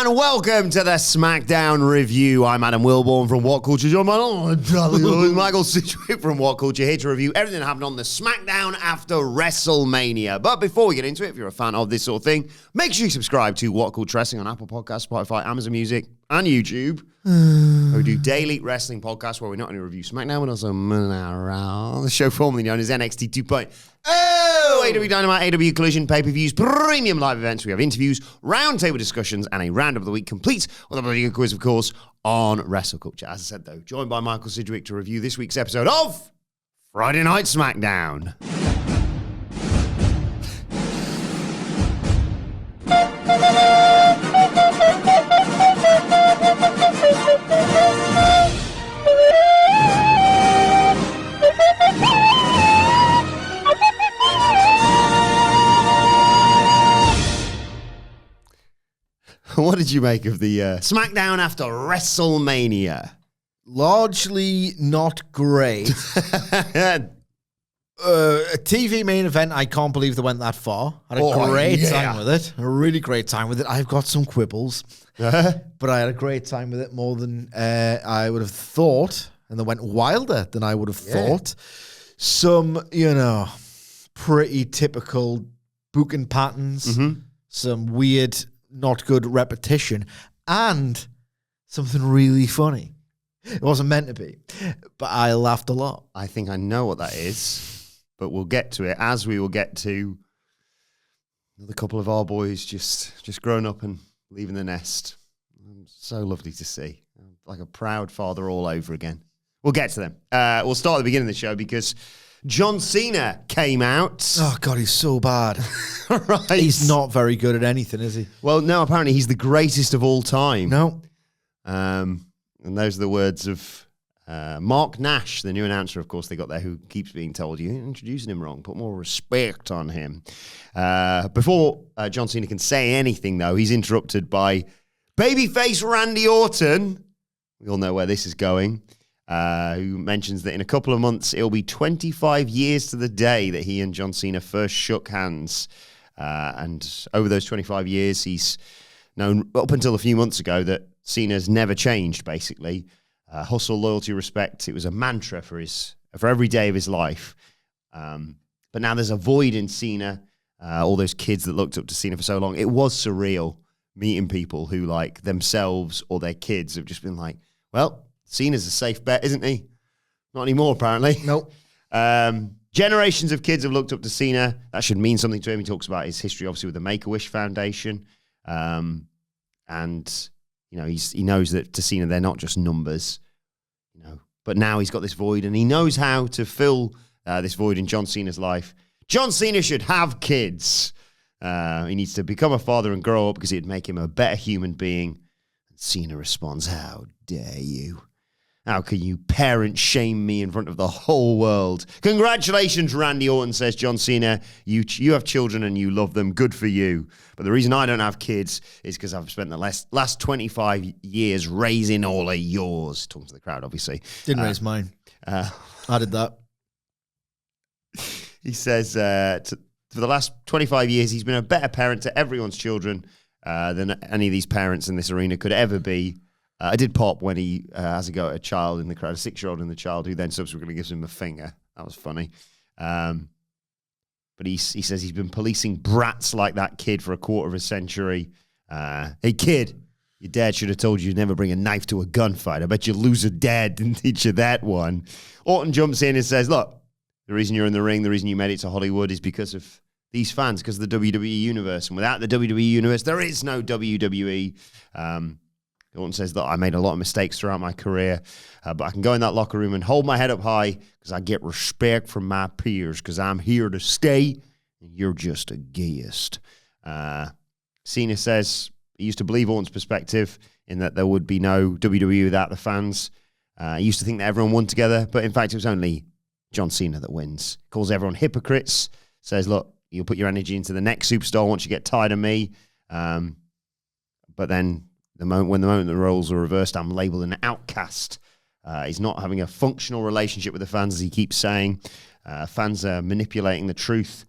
and welcome to the SmackDown review. I'm Adam Wilbourn from WhatCulture. Joined by Michael Sidgwick from WhatCulture, here to review everything that happened on the SmackDown after WrestleMania. But before we get into it, if you're a fan of this sort of thing, make sure you subscribe to WhatCulture Wrestling on Apple Podcasts, Spotify, Amazon Music, and YouTube. We do daily wrestling podcasts where we not only review SmackDown, but also the show formerly known as NXT 2.0. AW Dynamite, AW Collision, pay-per-views, premium live events. We have interviews, roundtable discussions, and a roundup of the week, complete with a bloody good quiz, of course, on WrestleCulture. As I said, though, joined by Michael Sidgwick to review this week's episode of Friday Night SmackDown. What did you make of the SmackDown after WrestleMania? Largely not great. A TV main event, I can't believe they went that far. Had a great time with it. A really great time with it. I've got some quibbles, but I had a great time with it, more than I would have thought. And they went wilder than I would have thought. Some, pretty typical booking patterns. Some weird, not good repetition, and something really funny. It wasn't meant to be, but I laughed a lot. I think I know what that is, but we'll get to it as we will get to another couple of our boys just growing up and leaving the nest. So lovely to see. Like a proud father all over again. We'll get to them. We'll start at the beginning of the show because John Cena came out. Oh, God, he's so bad. Right. He's not very good at anything, is he? Well, no, apparently he's the greatest of all time. No. And those are the words of Mark Nash, the new announcer, of course, they got there, who keeps being told, you're introducing him wrong, put more respect on him. Before John Cena can say anything, though, he's interrupted by babyface Randy Orton. We all know where this is going. Who mentions that in a couple of months, it'll be 25 years to the day that he and John Cena first shook hands. And over those 25 years, he's known up until a few months ago that Cena's never changed, basically. Hustle, loyalty, respect. It was a mantra for every day of his life. But now there's a void in Cena. All those kids that looked up to Cena for so long. It was surreal meeting people who, like, themselves or their kids have just been like, well, Cena's a safe bet, isn't he? Not anymore, apparently. Nope. Generations of kids have looked up to Cena. That should mean something to him. He talks about his history, obviously, with the Make-A-Wish Foundation. And, he knows that to Cena, they're not just numbers. But now he's got this void, and he knows how to fill this void in John Cena's life. John Cena should have kids. He needs to become a father and grow up because it'd make him a better human being. And Cena responds, how dare you? How can you parent shame me in front of the whole world? Congratulations, Randy Orton, says John Cena. You have children and you love them. Good for you. But the reason I don't have kids is because I've spent the last 25 years raising all of yours. Talking to the crowd, obviously. Didn't raise mine. I did that. He says, for the last 25 years, he's been a better parent to everyone's children than any of these parents in this arena could ever be. I did pop when he has a go at a child in the crowd, a 6-year-old in the child, who then subsequently gives him a finger. That was funny. But he says he's been policing brats like that kid for a quarter of a century. Hey, kid, your dad should have told you to never bring a knife to a gunfight. I bet your loser dad didn't teach you that one. Orton jumps in and says, look, the reason you're in the ring, the reason you made it to Hollywood is because of these fans, because of the WWE Universe. And without the WWE Universe, there is no WWE. Orton says that I made a lot of mistakes throughout my career, but I can go in that locker room and hold my head up high because I get respect from my peers because I'm here to stay and you're just a gayest. Cena says he used to believe Orton's perspective in that there would be no WWE without the fans. He used to think that everyone won together, but in fact it was only John Cena that wins. Calls everyone hypocrites, says, look, you'll put your energy into the next superstar once you get tired of me. But then when the roles are reversed, I'm labeled an outcast. He's not having a functional relationship with the fans, as he keeps saying. Fans are manipulating the truth.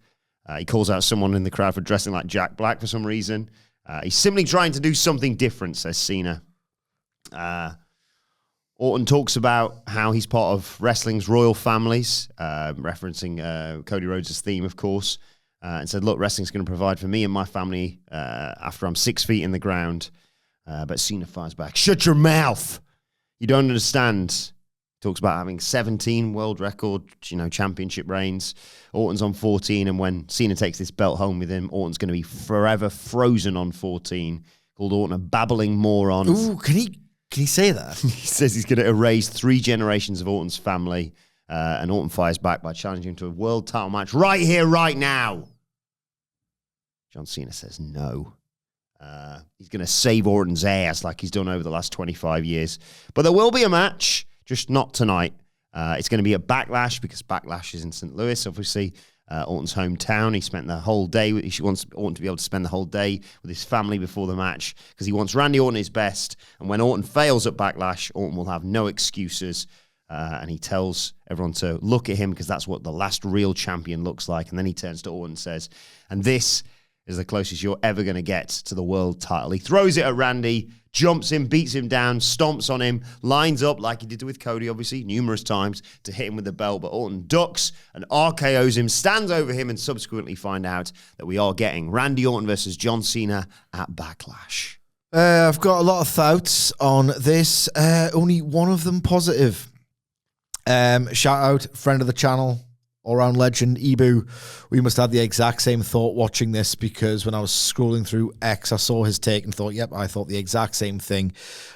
He calls out someone in the crowd for dressing like Jack Black for some reason. He's simply trying to do something different, says Cena. Orton talks about how he's part of wrestling's royal families, referencing Cody Rhodes' theme, of course, and said, look, wrestling's going to provide for me and my family after I'm 6 feet in the ground. But Cena fires back, shut your mouth. You don't understand. Talks about having 17 world record, championship reigns. Orton's on 14, and when Cena takes this belt home with him, Orton's going to be forever frozen on 14. Called Orton a babbling moron. Ooh, can he say that? He says he's going to erase 3 generations of Orton's family, and Orton fires back by challenging him to a world title match right here, right now. John Cena says no. He's going to save Orton's ass like he's done over the last 25 years. But there will be a match. Just not tonight. It's going to be at Backlash because Backlash is in St. Louis, obviously, Orton's hometown. He spent the whole day. He wants Orton to be able to spend the whole day with his family before the match because he wants Randy Orton his best. And when Orton fails at Backlash, Orton will have no excuses. And he tells everyone to look at him because that's what the last real champion looks like. And then he turns to Orton and says, and this is the closest you're ever going to get to the world title. He throws it at Randy, jumps him, beats him down, stomps on him, lines up like he did with Cody, obviously, numerous times to hit him with the belt. But Orton ducks and RKOs him, stands over him, and subsequently find out that we are getting Randy Orton versus John Cena at Backlash. I've got a lot of thoughts on this. Only one of them positive. Shout out, friend of the channel, all-round legend, Ibu. We must have the exact same thought watching this because when I was scrolling through X, I saw his take and thought, yep, I thought the exact same thing.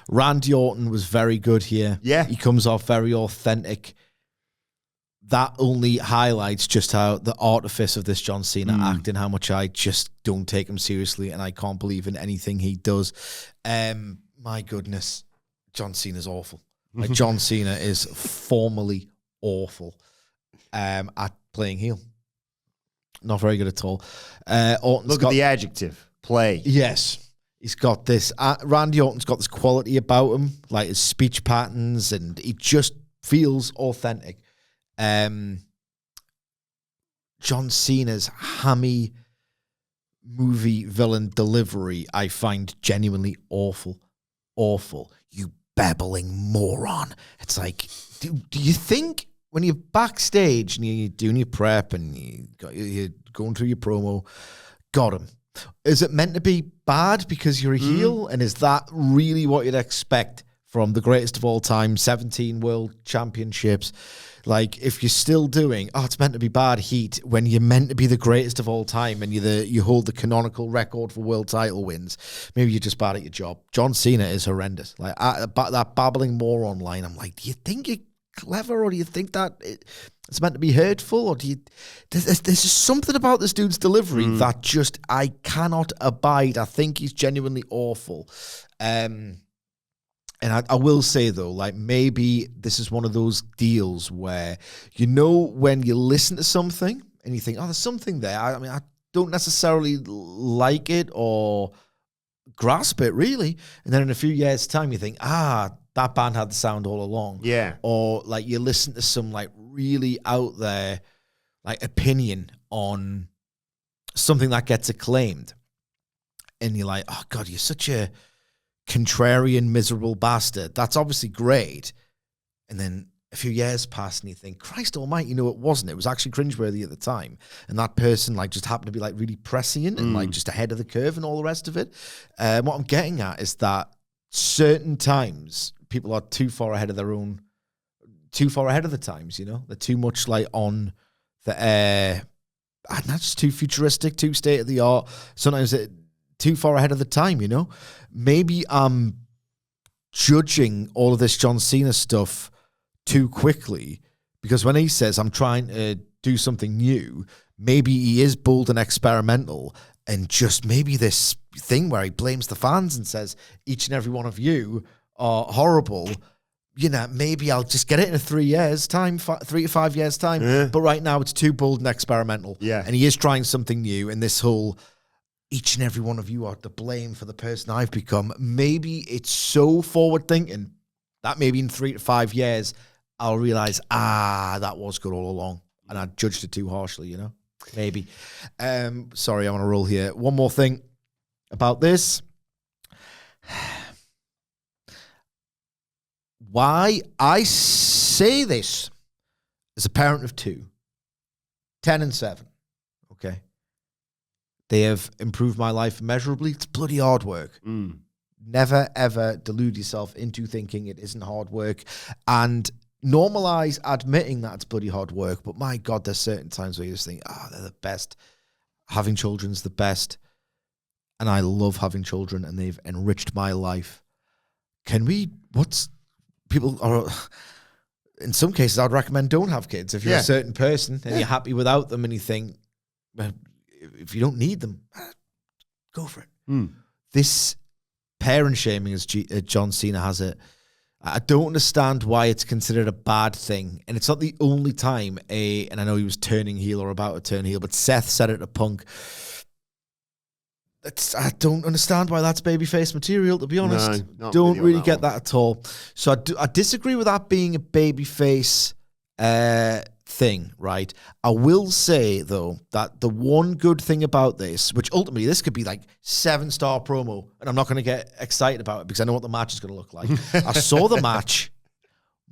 Randy Orton was very good here. Yeah. He comes off very authentic. That only highlights just how the artifice of this John Cena act and how much I just don't take him seriously and I can't believe in anything he does. My goodness, John Cena's awful. Like John Cena is formally awful. At playing heel. Not very good at all. Look at the adjective. Play. Yes. He's got this. Randy Orton's got this quality about him, like his speech patterns, and he just feels authentic. John Cena's hammy movie villain delivery, I find genuinely awful. Awful. You babbling moron. It's like, do you think when you're backstage and you're doing your prep and you're going through your promo, got him. Is it meant to be bad because you're a heel? And is that really what you'd expect from the greatest of all time, 17 world championships? Like, if you're still doing, it's meant to be bad heat when you're meant to be the greatest of all time and you hold the canonical record for world title wins, maybe you're just bad at your job. John Cena is horrendous. Like, that babbling moron line, I'm like, do you think you're clever, or do you think that it's meant to be hurtful, or there's just something about this dude's delivery that just I cannot abide. I think he's genuinely awful. And I will say though, like, maybe this is one of those deals where, when you listen to something and you think, there's something there. I mean, I don't necessarily like it or grasp it really, and then in a few years' time you think, that band had the sound all along. Yeah. Or like you listen to some like really out there like opinion on something that gets acclaimed. And you're like, oh God, you're such a contrarian, miserable bastard. That's obviously great. And then a few years pass and you think, Christ almighty, it wasn't. It was actually cringeworthy at the time. And that person like just happened to be like really prescient and like just ahead of the curve and all the rest of it. What I'm getting at is that certain times people are too far ahead of the times, They're too much like on the not just too futuristic, too state of the art. Sometimes too far ahead of the time, Maybe I'm judging all of this John Cena stuff too quickly because when he says I'm trying to do something new, maybe he is bold and experimental, and just maybe this thing where he blames the fans and says each and every one of you are horrible. Maybe I'll just get it in 3 years' time, 3 to 5 years' time. Yeah. But right now it's too bold and experimental. Yeah. And he is trying something new. And this whole, each and every one of you are to blame for the person I've become. Maybe it's so forward thinking that maybe in 3 to 5 years, I'll realize, that was good all along. And I judged it too harshly, Maybe. Sorry, I'm on a roll here. One more thing. about this. Why I say this as a parent of 2, 10 and 7, okay? They have improved my life immeasurably. It's bloody hard work. Never, ever delude yourself into thinking it isn't hard work. And normalize admitting that it's bloody hard work. But my God, there's certain times where you just think, they're the best. Having children's the best. And I love having children, and they've enriched my life. People are... In some cases, I'd recommend don't have kids. If you're a certain person and you're happy without them and you think, well, if you don't need them, go for it. This parent shaming, as John Cena has it, I don't understand why it's considered a bad thing. And it's not the only time and I know he was turning heel or about to turn heel, but Seth said it to Punk. I don't understand why that's babyface material, to be honest. No, don't really get that at all. So I disagree with that being a babyface thing, right? I will say, though, that the one good thing about this, which ultimately this could be like 7-star promo, and I'm not going to get excited about it because I know what the match is going to look like. I saw the match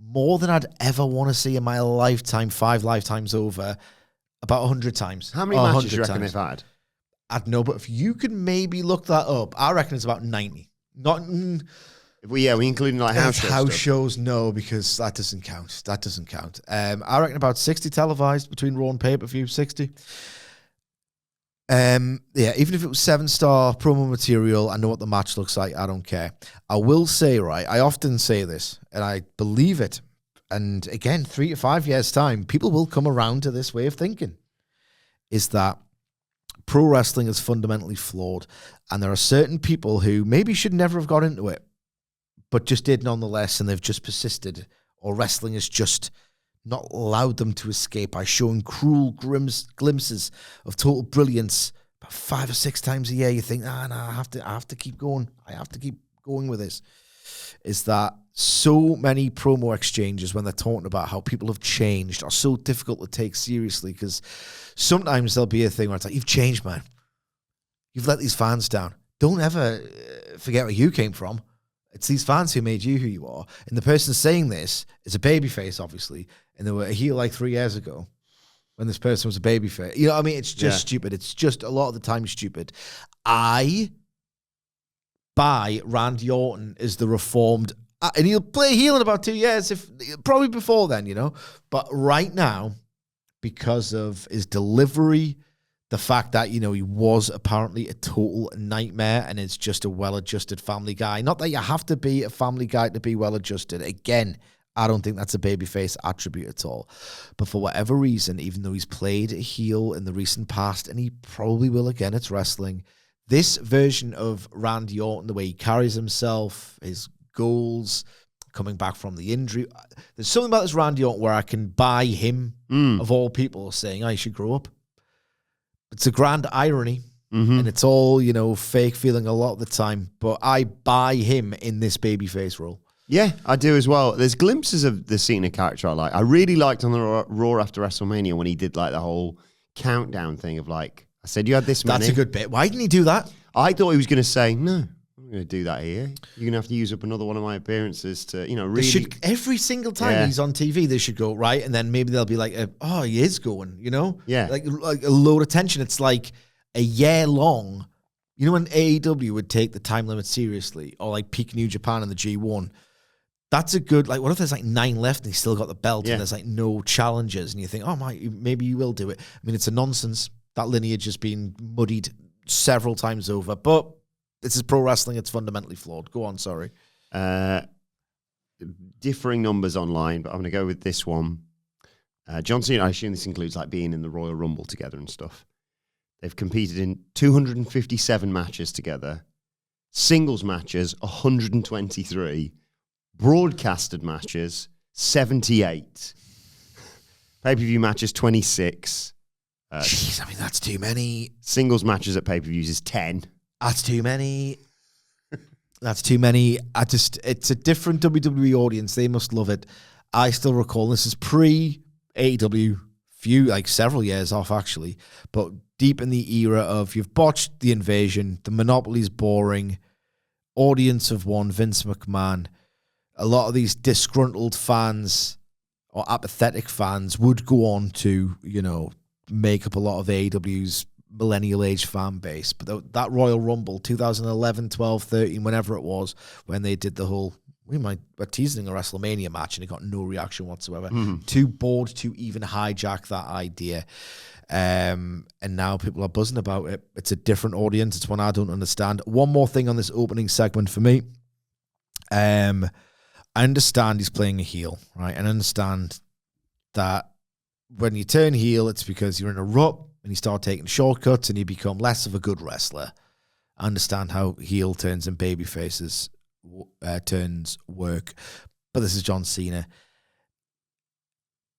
more than I'd ever want to see in my lifetime, 5 lifetimes over, about 100 times. How many matches do you reckon they've had? I don't know, but if you could maybe look that up, I reckon it's about 90. Not... we including like house shows. House shows, no, because that doesn't count. That doesn't count. I reckon about 60 televised between Raw and pay-per-view, 60. Even if it was 7-star promo material, I know what the match looks like. I don't care. I will say, right, I often say this, and I believe it. And again, 3 to 5 years' time, people will come around to this way of thinking, is that pro wrestling is fundamentally flawed. And there are certain people who maybe should never have got into it, but just did nonetheless, and they've just persisted, or wrestling has just not allowed them to escape by showing cruel glimpses of total brilliance about 5 or 6 times a year. You think, I have to keep going. I have to keep going with this. Is that so many promo exchanges when they're talking about how people have changed are so difficult to take seriously, because sometimes there'll be a thing where it's like, you've changed, man. You've let these fans down. Don't ever forget where you came from. It's these fans who made you who you are. And the person saying this is a babyface, obviously, and they were a heel like 3 years ago when this person was a babyface. You know what I mean? It's just stupid. It's just a lot of the time stupid. I buy Randy Orton as the reformed, and he'll play heel in about 2 years, probably before then, you know. But right now, because of his delivery, the fact that, you know, he was apparently a total nightmare and is just a well-adjusted family guy. Not that you have to be a family guy to be well-adjusted. Again, I don't think that's a babyface attribute at all. But for whatever reason, even though he's played a heel in the recent past, and he probably will again, it's wrestling, this version of Randy Orton, the way he carries himself, his goals, coming back from the injury, there's something about this Randy Orton where I can buy him, of all people, saying, you should grow up. It's a grand irony, and it's all, you know, fake feeling a lot of the time, but I buy him in this babyface role. Yeah, I do as well. There's glimpses of the Cena character I like. I really liked on the Raw after WrestleMania when he did like the whole countdown thing of like, I said, you had this many. That's a good bit. Why didn't he do that? I thought he was going to say, no, I'm not going to do that here. You're going to have to use up another one of my appearances to, you know, really. Every single time he's on TV, they should go, right? And then maybe they'll be like, he is going, you know? Yeah. Like a load of tension. It's like a year long. You know, when AEW would take the time limit seriously, or like peak New Japan in the G1, that's a good, like, what if there's like 9 left and he's still got the belt and there's like no challenges, and you think, maybe you will do it. I mean, it's a nonsense. That lineage has been muddied several times over, but this is pro wrestling. It's fundamentally flawed. Go on, sorry. Differing numbers online, but I'm going to go with this one. John Cena, I assume this includes like being in the Royal Rumble together and stuff. They've competed in 257 matches together, singles matches, 123, broadcasted matches, 78, pay-per-view matches, 26. Jeez, I mean, that's too many. Singles matches at pay-per-views is 10. That's too many. That's too many. It's a different WWE audience. They must love it. I still recall, this is pre-AEW several years off actually, but deep in the era of you've botched the invasion, the Monopoly's boring, audience of one, Vince McMahon. A lot of these disgruntled fans or apathetic fans would go on to, make up a lot of AEW's millennial age fan base. But that Royal Rumble, 2011, 12, 13, whenever it was, when they did the whole, we're teasing a WrestleMania match and it got no reaction whatsoever. Too bored to even hijack that idea. And now people are buzzing about it. It's a different audience. It's one I don't understand. One more thing on this opening segment for me. I understand he's playing a heel, right? And I understand that when you turn heel, it's because you're in a rut and you start taking shortcuts and you become less of a good wrestler. I understand how heel turns and baby faces turns work. But this is John Cena.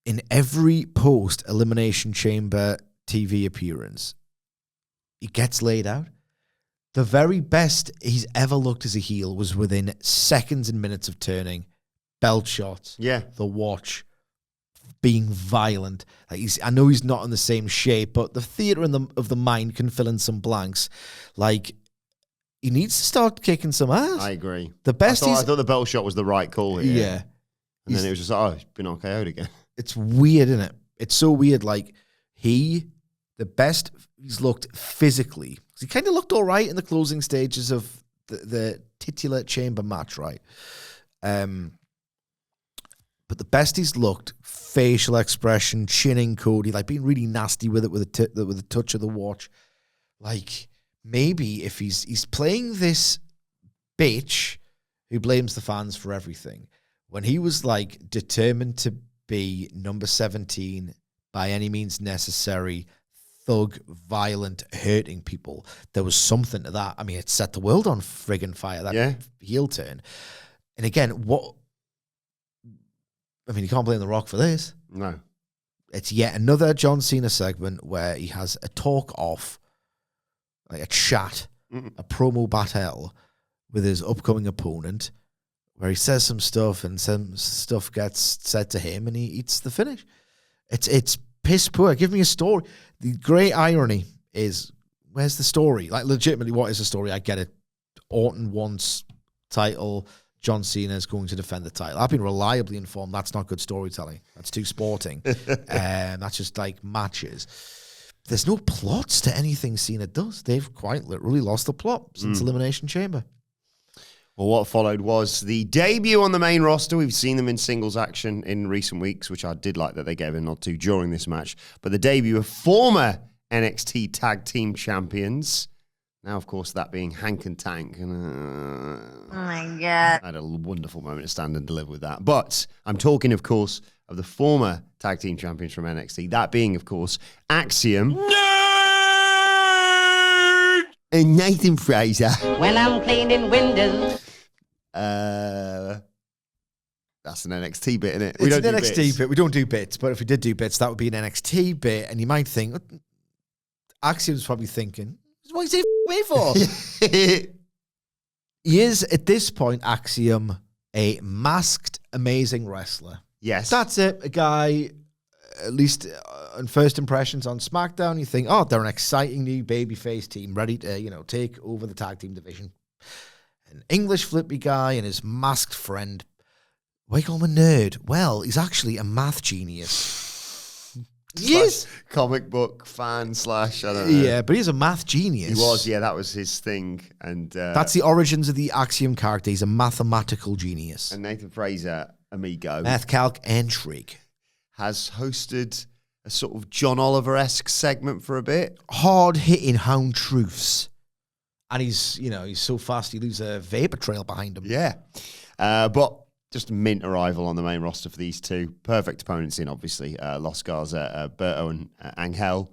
In every post-Elimination Chamber TV appearance, he gets laid out. The very best he's ever looked as a heel was within seconds and minutes of turning. Belt shots. Yeah. The watch. Being violent. I know he's not in the same shape, but the theater of the mind can fill in some blanks. He needs to start kicking some ass. I agree. The best I thought the belt shot was the right call here. Yeah. And then it was just he's been RKO'd again. It's weird, isn't it? It's so weird. The best he's looked physically. He kind of looked all right in the closing stages of the titular chamber match, right? But the best he's looked, facial expression, chinning Cody, being really nasty with it with a touch of the watch. Maybe if he's playing this bitch who blames the fans for everything, when he was determined to be number 17 by any means necessary, thug, violent, hurting people, there was something to that. I mean, it set the world on friggin' fire, that heel turn. And again, you can't blame The Rock for this. No. It's yet another John Cena segment where he has a talk off, a chat, a promo battle with his upcoming opponent, where he says some stuff and some stuff gets said to him and he eats the finish. It's piss poor. Give me a story. The great irony is, where's the story? Legitimately, what is the story? I get it. Orton wants title. John Cena is going to defend the title. I've been reliably informed that's not good storytelling. That's too sporting. That's just matches. There's no plots to anything Cena does. They've quite literally lost the plot since Elimination Chamber. Well, what followed was the debut on the main roster. We've seen them in singles action in recent weeks, which I did like that they gave a nod to during this match. But the debut of former NXT Tag Team Champions. Now, of course, that being Hank and Tank. Oh, my God. I had a wonderful moment to stand and deliver with that. But I'm talking, of course, of the former Tag Team Champions from NXT. That being, of course, Axiom. Nerd! And Nathan Frazer. When I'm cleaning windows. That's an NXT bit, isn't it? It's an NXT bit. We don't do bits, but if we did do bits, that would be an NXT bit. And you might think, Axiom's probably thinking, what is he me for? He is, at this point, Axiom, a masked, amazing wrestler. Yes. That's it. A guy, at least on first impressions on SmackDown, you think, they're an exciting new babyface team ready to, take over the tag team division. An English flippy guy and his masked friend. Why call him a nerd? Well, he's actually a math genius. Yes, comic book fan / I don't know. Yeah, but he's a math genius. He was, that was his thing. And that's the origins of the Axiom character. He's a mathematical genius. And Nathan Frazer, amigo. Math calc and shriek. Has hosted a sort of John Oliver-esque segment for a bit. Hard-hitting hound truths. And he's so fast he leaves a vapor trail behind him. Yeah. But just a mint arrival on the main roster for these two. Perfect opponents in, obviously. Los Garza, Berto and Angel.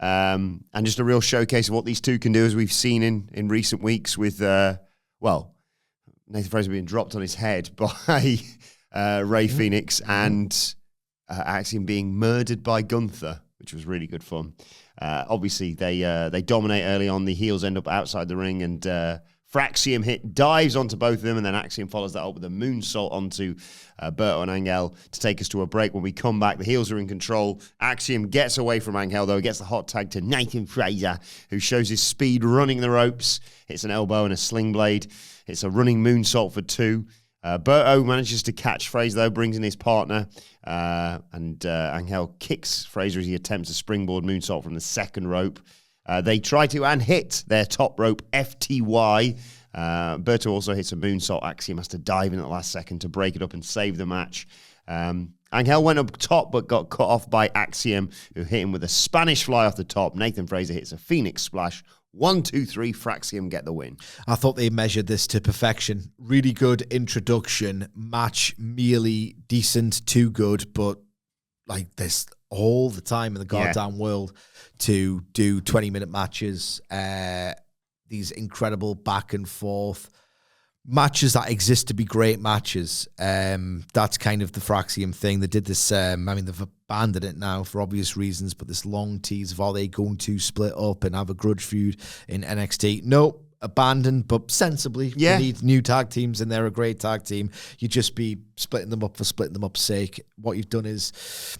And just a real showcase of what these two can do, as we've seen in recent weeks with, Nathan Frazer being dropped on his head by Rey Fenix and Axiom being murdered by Gunther, which was really good fun. Obviously, they dominate early on. The heels end up outside the ring and Fraxium hit, dives onto both of them, and then Axiom follows that up with a moonsault onto Berto and Angel to take us to a break. When we come back, the heels are in control. Axiom gets away from Angel, though. He gets the hot tag to Nathan Frazer, who shows his speed running the ropes. Hits an elbow and a sling blade. It's a running moonsault for 2. Berto manages to catch Frazer, though, brings in his partner, and Angel kicks Frazer as he attempts a springboard moonsault from the second rope. They try to and hit their top rope FTY. Berto also hits a moonsault. Axiom has to dive in at the last second to break it up and save the match. Angel went up top but got cut off by Axiom, who hit him with a Spanish fly off the top. Nathan Frazer hits a Phoenix splash. 1, 2, 3, Fraxium get the win. I thought they measured this to perfection. Really good introduction. Match merely decent, too good, but like this all the time in the goddamn world to do 20-minute matches. These incredible back and forth matches that exist to be great matches. That's kind of the Fraxium thing. They did this, they've abandoned it now for obvious reasons, but this long tease of are they going to split up and have a grudge feud in NXT? Nope, abandoned, but sensibly. Yeah. You need new tag teams, and they're a great tag team. You just be splitting them up for splitting them up's sake. What you've done is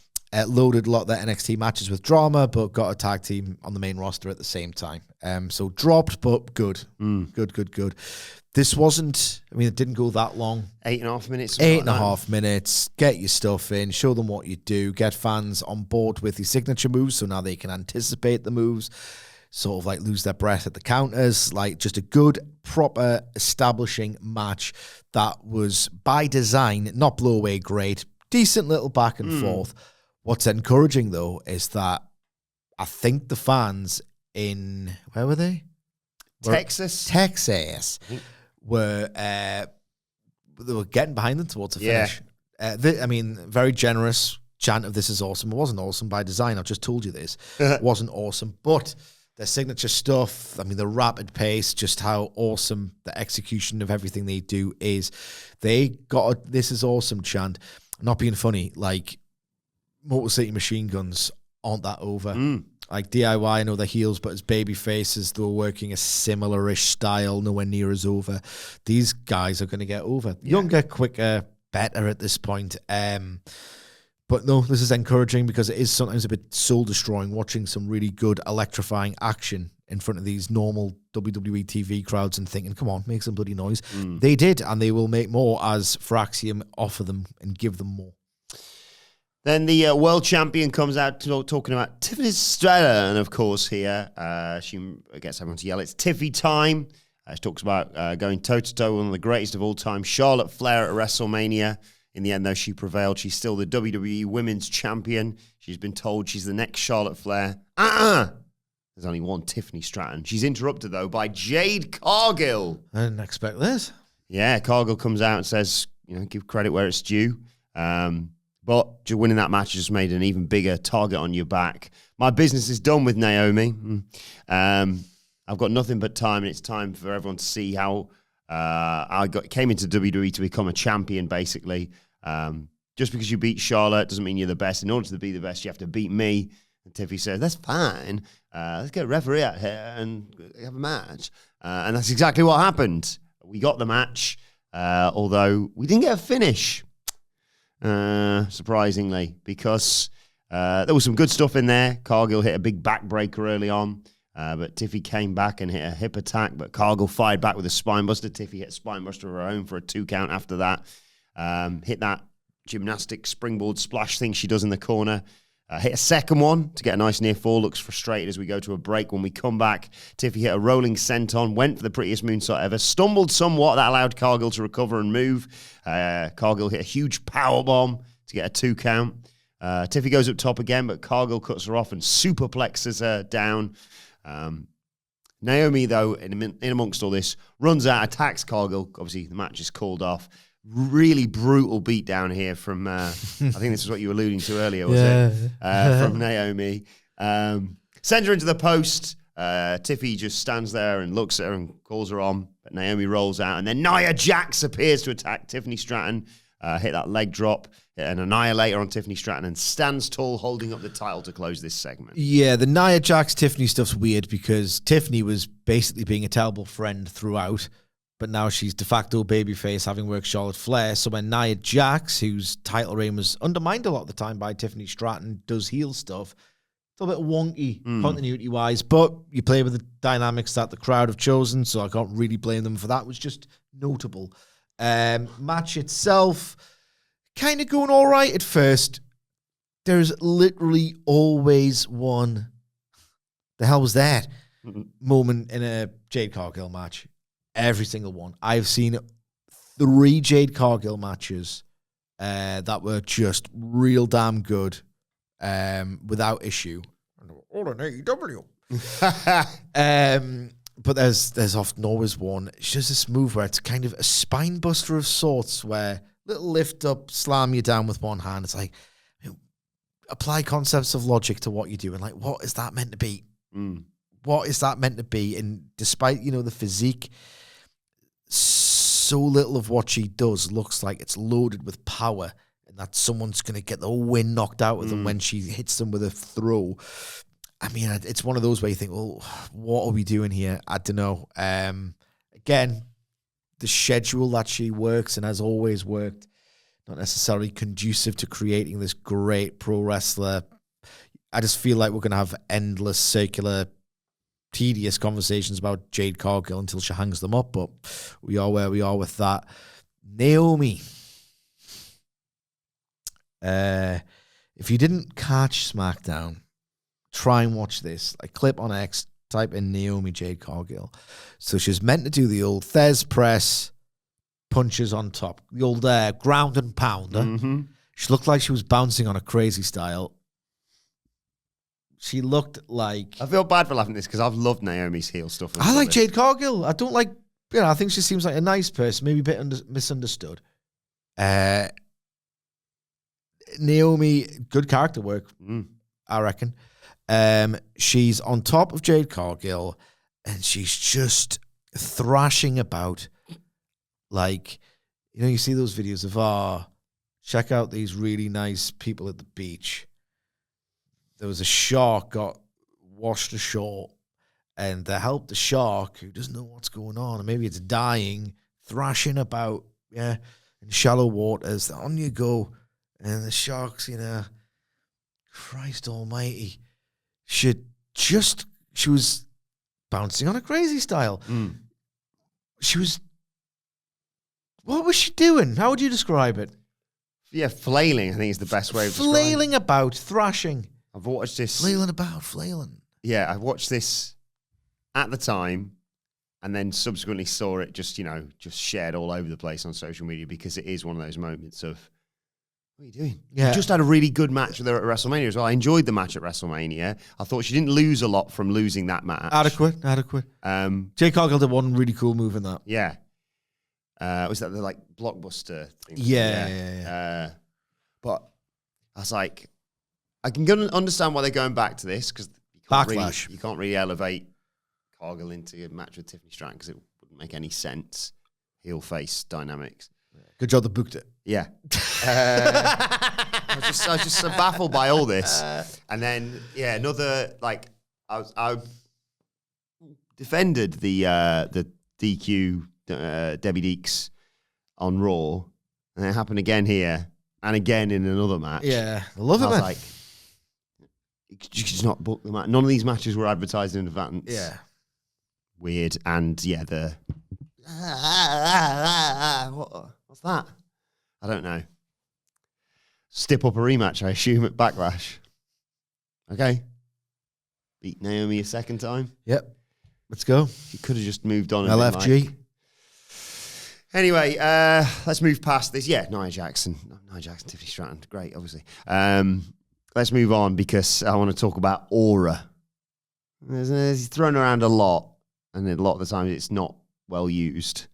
loaded a lot of their NXT matches with drama, but got a tag team on the main roster at the same time. So dropped, but good. Good. This wasn't, it didn't go that long. 8.5 minutes. 8.5 minutes. Get your stuff in. Show them what you do. Get fans on board with the signature moves so now they can anticipate the moves. Sort of like lose their breath at the counters. Like just a good, proper, establishing match that was by design, not blow away great. Decent little back and forth. What's encouraging, though, is that I think the fans in, where were they? Texas. Were they were getting behind them towards the finish. Very generous chant of "This is awesome." It wasn't awesome by design. I've just told you this. It wasn't awesome, but their signature stuff. The rapid pace, just how awesome the execution of everything they do is. They got a "This is awesome" chant. Not being funny, like Motor City Machine Guns aren't that over. Like DIY, I know they're heels, but as baby faces, they're working a similar-ish style, nowhere near as over. These guys are going to get over. Younger, quicker, better at this point. But no, this is encouraging because it is sometimes a bit soul-destroying watching some really good, electrifying action in front of these normal WWE TV crowds and thinking, come on, make some bloody noise. They did, and they will make more as Fraxium offer them and give them more. Then the world champion comes out talking about Tiffany Stratton, of course, here. She gets everyone to yell, it's Tiffy time. She talks about going toe-to-toe, one of the greatest of all time, Charlotte Flair at WrestleMania. In the end, though, she prevailed. She's still the WWE Women's Champion. She's been told she's the next Charlotte Flair. There's only one Tiffany Stratton. She's interrupted, though, by Jade Cargill. I didn't expect this. Yeah, Cargill comes out and says, give credit where it's due. But winning that match just made an even bigger target on your back. My business is done with Naomi. I've got nothing but time, and it's time for everyone to see how came into WWE to become a champion, basically. Just because you beat Charlotte doesn't mean you're the best. In order to be the best, you have to beat me. And Tiffy says, that's fine. Let's get a referee out here and have a match. And that's exactly what happened. We got the match, although we didn't get a finish. Surprisingly, because there was some good stuff in there. Cargill hit a big backbreaker early on, but Tiffy came back and hit a hip attack, but Cargill fired back with a spinebuster. Tiffy hit a spinebuster of her own for a 2 count after that. Hit that gymnastic springboard splash thing she does in the corner. Hit a second one to get a nice near fall. Looks frustrated as we go to a break. When we come back, Tiffy hit a rolling senton, went for the prettiest moonsault ever, stumbled somewhat. That allowed Cargill to recover and move. Cargill hit a huge powerbomb to get a 2 count. Tiffy goes up top again, but Cargill cuts her off and superplexes her down. Naomi, though, in amongst all this, runs out, attacks Cargill. Obviously, the match is called off. Really brutal beatdown here from, I think this is what you were alluding to earlier, was it? From Naomi. Sends her into the post. Tiffy just stands there and looks at her and calls her on. But Naomi rolls out. And then Nia Jax appears to attack Tiffany Stratton. Hit that leg drop, hit an annihilator on Tiffany Stratton, and stands tall holding up the title to close this segment. Yeah, the Nia Jax Tiffany stuff's weird because Tiffany was basically being a terrible friend throughout. but now she's de facto babyface, having worked Charlotte Flair. So when Nia Jax, whose title reign was undermined a lot of the time by Tiffany Stratton, does heel stuff, it's a little bit wonky continuity-wise, but you play with the dynamics that the crowd have chosen, so I can't really blame them for that. It was just notable. Match itself, kind of going all right at first. There's literally always one, the hell was that, moment in a Jade Cargill match. Every single one. I've seen 3 Jade Cargill matches that were just real damn good without issue. All in AEW. But there's often always one. She does this move where it's kind of a spine buster of sorts, where little lift up, slam you down with one hand. It's like, apply concepts of logic to what you do. And like, what is that meant to be? What is that meant to be? And despite, the physique, so little of what she does looks like it's loaded with power and that someone's going to get the wind knocked out of them when she hits them with a throw. I mean, it's one of those where you think, well, what are we doing here? I don't know. Again, the schedule that she works and has always worked, not necessarily conducive to creating this great pro wrestler. I just feel like we're going to have endless circular tedious conversations about Jade Cargill until she hangs them up, but we are where we are with that. Naomi. If you didn't catch SmackDown, try and watch this. Like, clip on X, type in Naomi Jade Cargill. So she's meant to do the old Thez press, punches on top, the old ground and pounder. She looked like she was bouncing on a crazy style. She looked like... I feel bad for laughing at this because I've loved Naomi's heel stuff. I like Jade Cargill. I don't like... I think she seems like a nice person, maybe a bit misunderstood. Naomi, good character work, I reckon. She's on top of Jade Cargill, and she's just thrashing about like... you see those videos of, check out these really nice people at the beach. There was a shark got washed ashore, and they helped the shark, who doesn't know what's going on, and maybe it's dying, thrashing about, in shallow waters. On you go, and the shark's, Christ almighty. She was bouncing on a crazy style. She was, what was she doing? How would you describe it? Yeah, flailing, I think is the best way of describing it. Flailing about, thrashing. I've watched this. Flailing about, flailing. Yeah, I watched this at the time and then subsequently saw it just shared all over the place on social media because it is one of those moments of, what are you doing? Yeah. You just had a really good match with her at WrestleMania as well. I enjoyed the match at WrestleMania. I thought she didn't lose a lot from losing that match. Adequate. Jade Cargill did one really cool move in that. Yeah. Was that the blockbuster thing? Yeah. But I was like, I can understand why they're going back to this because you can't really elevate Cargill into a match with Tiffany Stratton because it wouldn't make any sense. Heel face dynamics. Good job they booked it. Yeah. I was just so baffled by all this. And then, another, I defended the DQ Debbie Deeks on Raw, and it happened again here and again in another match. Yeah, I love it, I was man. like, you could just not book the match. None of these matches were advertised in advance. Yeah. Weird. And the what's that? I don't know. Step up a rematch, I assume, at Backlash. Okay. Beat Naomi a second time. Yep. Let's go. She could have just moved on. LFG. Anyway, let's move past this. Yeah, Nia Jackson, Tiffany Stratton. Great, obviously. Let's move on because I want to talk about aura. He's thrown around a lot, and a lot of the time it's not well used.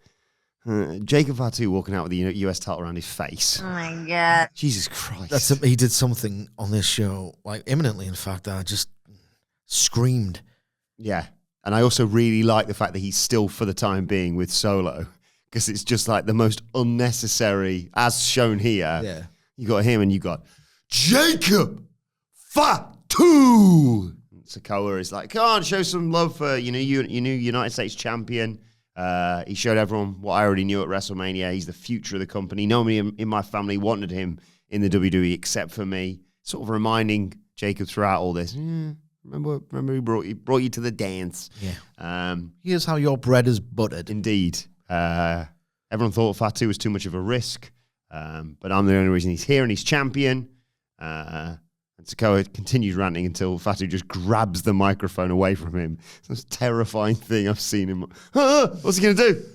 Jacob Fatu walking out with the US title around his face. Oh my God. Jesus Christ. He did something on this show, imminently, in fact, I just screamed. Yeah. And I also really like the fact that he's still, for the time being, with Solo. Because it's just the most unnecessary, as shown here. Yeah. You got him and you got Jacob Fatu. Sikoa is like, come on, show some love for, your new United States champion. He showed everyone what I already knew at WrestleMania. He's the future of the company. Nobody in my family wanted him in the WWE except for me. Sort of reminding Jacob throughout all this. Remember he brought you to the dance. Yeah. Here's how your bread is buttered. Indeed. Everyone thought Fatu was too much of a risk. But I'm the only reason he's here and he's champion. And Sikoa continues ranting until Fatu just grabs the microphone away from him. It's the most terrifying thing I've seen him. What's he going to do?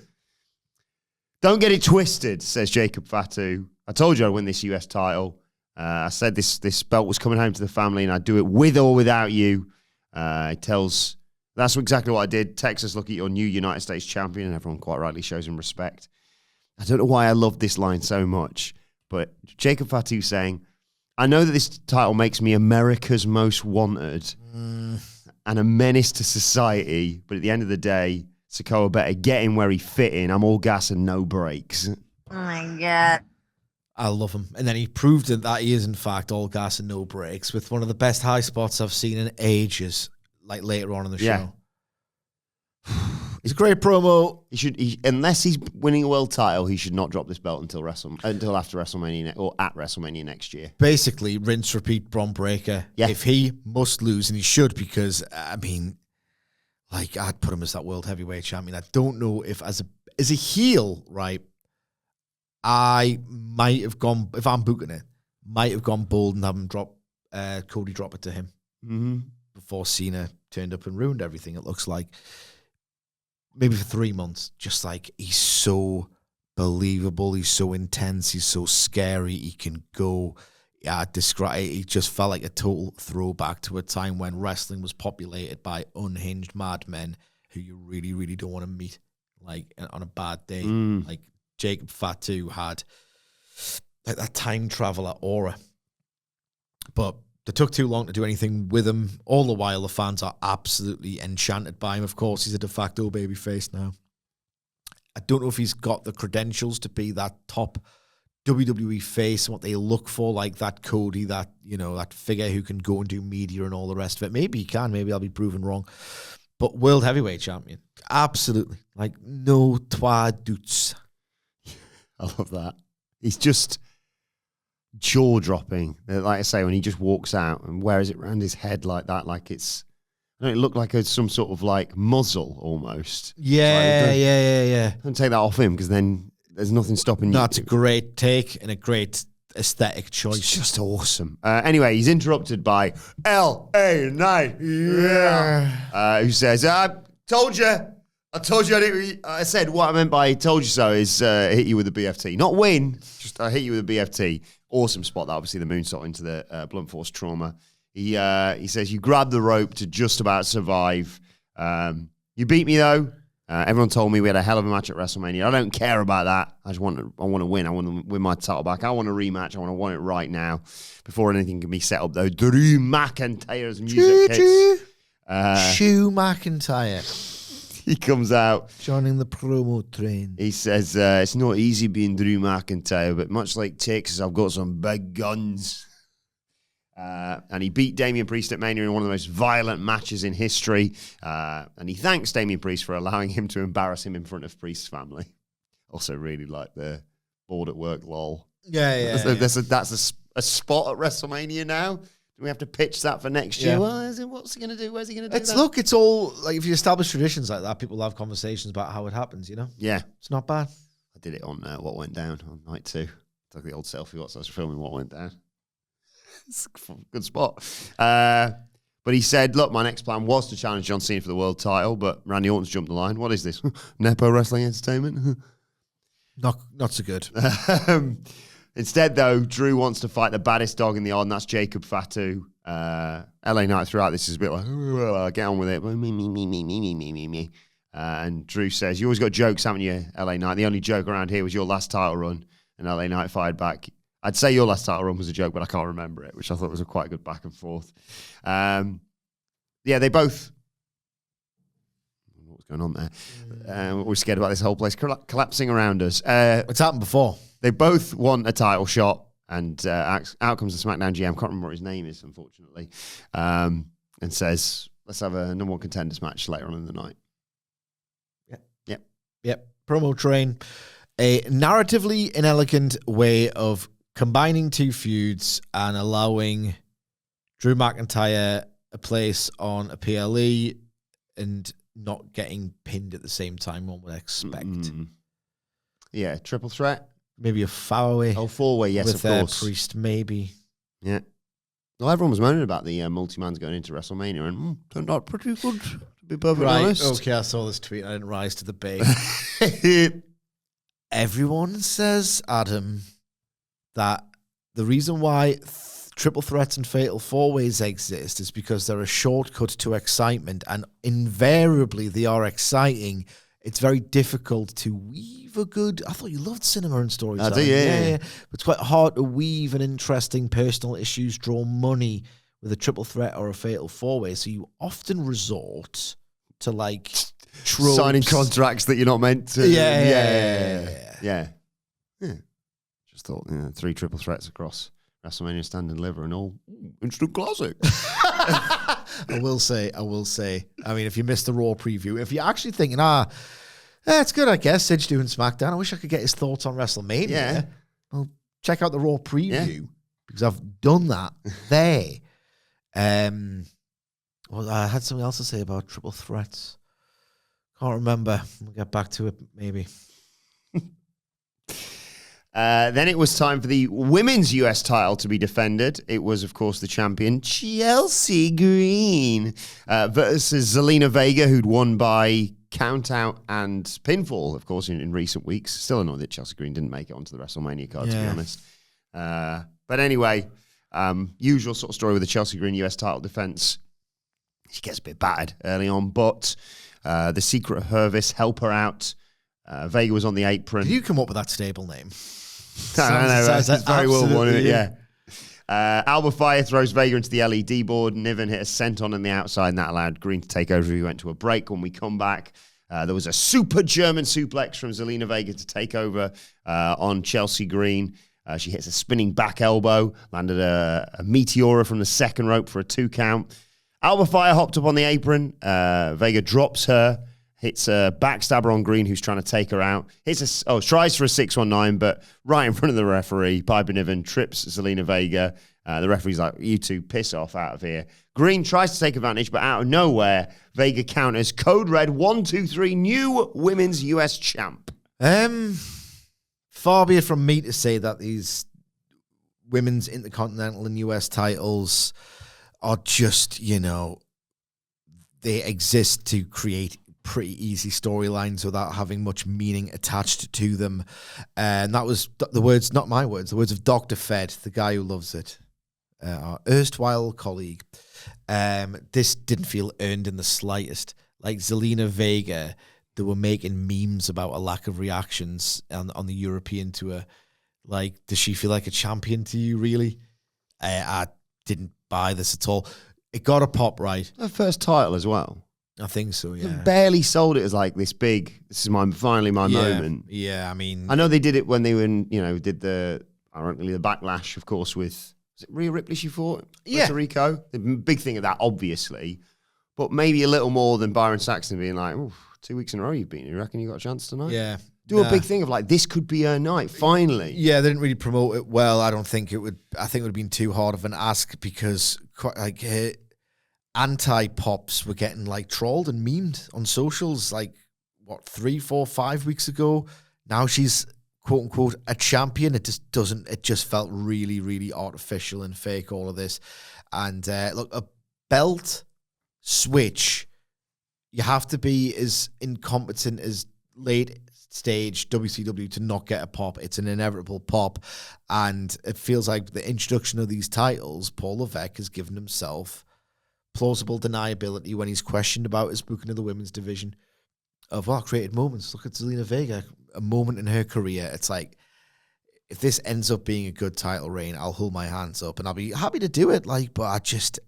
Don't get it twisted, says Jacob Fatu. I told you I'd win this US title. I said this belt was coming home to the family and I'd do it with or without you. He tells, that's exactly what I did. Texas, look at your new United States champion. And everyone quite rightly shows him respect. I don't know why I love this line so much, but Jacob Fatu saying, I know that this title makes me America's most wanted and a menace to society, but at the end of the day, Sikoa better get in where he fit in. I'm all gas and no brakes. Oh my God. I love him. And then he proved it that he is, in fact, all gas and no brakes with one of the best high spots I've seen in ages, like later on in the show. It's a great promo. Unless he's winning a world title, he should not drop this belt until after WrestleMania or at WrestleMania next year. Basically, rinse, repeat, Bron Breakker. Yeah. If he must lose, and he should, because I'd put him as that world heavyweight champion. I don't know if as a heel, right? I might have gone, if I'm booking it, might have gone bold and have him Cody drop it to him before Cena turned up and ruined everything. It looks like. Maybe for 3 months, just like he's so believable, he's so intense, he's so scary, he can go. He just felt like a total throwback to a time when wrestling was populated by unhinged madmen who you really, really don't want to meet, like on a bad day. Like Jacob Fatu had like that time traveler aura, but they took too long to do anything with him. All the while, the fans are absolutely enchanted by him. Of course, he's a de facto babyface now. I don't know if he's got the credentials to be that top WWE face and what they look for, like that Cody, that figure who can go and do media and all the rest of it. Maybe he can. Maybe I'll be proven wrong. But world heavyweight champion, absolutely, like no trois doutes. I love that. He's just jaw-dropping. Like I say, when he just walks out and wears it around his head like that, like it looked like some sort of like muzzle almost. Yeah. Don't take that off him because then there's nothing stopping you. That's a great take and a great aesthetic choice. It's just awesome. Anyway, he's interrupted by LA Knight. Who says, I told you I didn't. I said what I meant by told you so is hit you with a BFT. Not win, just I hit you with a BFT. Awesome spot, that obviously the moonsault into the blunt force trauma. He says, you grabbed the rope to just about survive. You beat me, though. Everyone told me we had a hell of a match at WrestleMania. I don't care about that. I want to win. I want to win my title back. I want a rematch. I want it right now before anything can be set up, though. Drew McIntyre's music hits. Drew McIntyre. He comes out. Joining the promo train. He says, it's not easy being Drew McIntyre, but much like Texas, I've got some big guns. And he beat Damian Priest at Mania in one of the most violent matches in history. And he thanks Damian Priest for allowing him to embarrass him in front of Priest's family. Also really like the bored at work lol. Yeah. That's a spot at WrestleMania now. Do we have to pitch that for next year? Well, what's he going to do? Where's he going to do that? Look, it's all, like, if you establish traditions like that, people have conversations about how it happens, Yeah. It's not bad. I did it on What Went Down on night 2. Took the old selfie whilst I was filming What Went Down. It's a good spot. But he said, look, my next plan was to challenge John Cena for the world title, but Randy Orton's jumped the line. What is this? Nepo Wrestling Entertainment? Not so good. Instead, though, Drew wants to fight the baddest dog in the odd, and that's Jacob Fatu. LA Knight throughout this is a bit like, get on with it. Me. And Drew says, you always got jokes, haven't you, LA Knight? The only joke around here was your last title run. And LA Knight fired back. I'd say your last title run was a joke, but I can't remember it, which I thought was a quite good back and forth. They both... What's going on there? We're scared about this whole place collapsing around us. It's happened before. They both want a title shot, and out comes the SmackDown GM. Can't remember what his name is, unfortunately, and says, let's have a number one contenders match later on in the night. Yep. Yep. Promo train. A narratively inelegant way of combining two feuds and allowing Drew McIntyre a place on a PLE and not getting pinned at the same time one would expect. Yeah, triple threat. Maybe a four-way. Oh, four-way, yes, with of course. Priest, maybe. Yeah. Well, everyone was moaning about the multi-mans going into WrestleMania and turned out pretty good, to be perfectly honest. Okay, I saw this tweet. I didn't rise to the bait. Everyone says, Adam, that the reason why triple threats and fatal four-ways exist is because they're a shortcut to excitement, and invariably they are exciting. It's very difficult to weave a good... I thought you loved cinema and storytelling. I do, yeah. It's quite hard to weave an interesting personal issues, draw money with a triple threat or a fatal four-way, so you often resort to, like, tropes. Signing contracts that you're not meant to. Yeah. Just thought, 3 triple threats across WrestleMania Stand and Deliver and all instant classic. I will say. I mean, if you missed the Raw preview, if you're actually thinking, it's good, I guess, Sidge doing SmackDown. I wish I could get his thoughts on WrestleMania. Yeah. Well, check out the Raw preview because I've done that there. Well, I had something else to say about triple threats. Can't remember. We'll get back to it, maybe. Then it was time for the women's US title to be defended. It was, of course, the champion, Chelsea Green, versus Zelina Vega, who'd won by countout and pinfall, of course, in recent weeks. Still annoyed that Chelsea Green didn't make it onto the WrestleMania card, to be honest. But anyway, usual sort of story with the Chelsea Green US title defense. She gets a bit battered early on, but the secret of Hervis help her out. Vega was on the apron. Did you come up with that stable name? I don't know. It's very well one, yeah. Alba Fire throws Vega into the LED board. Niven hit a senton on the outside, and that allowed Green to take over. We went to a break. When we come back, there was a super German suplex from Zelina Vega to take over on Chelsea Green. She hits a spinning back elbow, landed a Meteora from the second rope for a 2 count. Alba Fire hopped up on the apron. Vega drops her. Hits a backstabber on Green, who's trying to take her out. Tries for a 619, but right in front of the referee, Piper Niven trips Zelina Vega. The referee's like, you two piss off out of here. Green tries to take advantage, but out of nowhere, Vega counters. Code Red, 1, 2, 3, new women's US champ. Far be it from me to say that these women's intercontinental and US titles are just, they exist to create pretty easy storylines without having much meaning attached to them. And that was the words, not my words, the words of Dr. Fed, the guy who loves it, our erstwhile colleague. This didn't feel earned in the slightest. Like Zelina Vega, they were making memes about a lack of reactions on the European tour. Like, does she feel like a champion to you, really? I didn't buy this at all. It got a pop, right? Her first title as well. I think so, yeah. They barely sold it as like this big, this is finally my moment. Yeah, I mean... I know they did it when they were did the backlash, of course, with, was it Rhea Ripley she fought? Yeah. Puerto Rico? The big thing of that, obviously. But maybe a little more than Byron Saxton being like, 2 weeks in a row you've beaten her. You reckon you got a chance tonight? Yeah. Do a big thing of like, this could be her night, finally. Yeah, they didn't really promote it well. I think it would have been too hard of an ask because anti-pops were getting like trolled and memed on socials 3, 4, 5 weeks ago. Now she's quote unquote a champion. It just felt really, really artificial and fake, all of this. And look, a belt switch, you have to be as incompetent as late stage WCW to not get a pop. It's an inevitable pop. And it feels like the introduction of these titles, Paul Levesque has given himself plausible deniability when he's questioned about his booking of the women's division of created moments. Look at Zelina Vega, a moment in her career. It's like, if this ends up being a good title reign, I'll hold my hands up and I'll be happy to do it. But it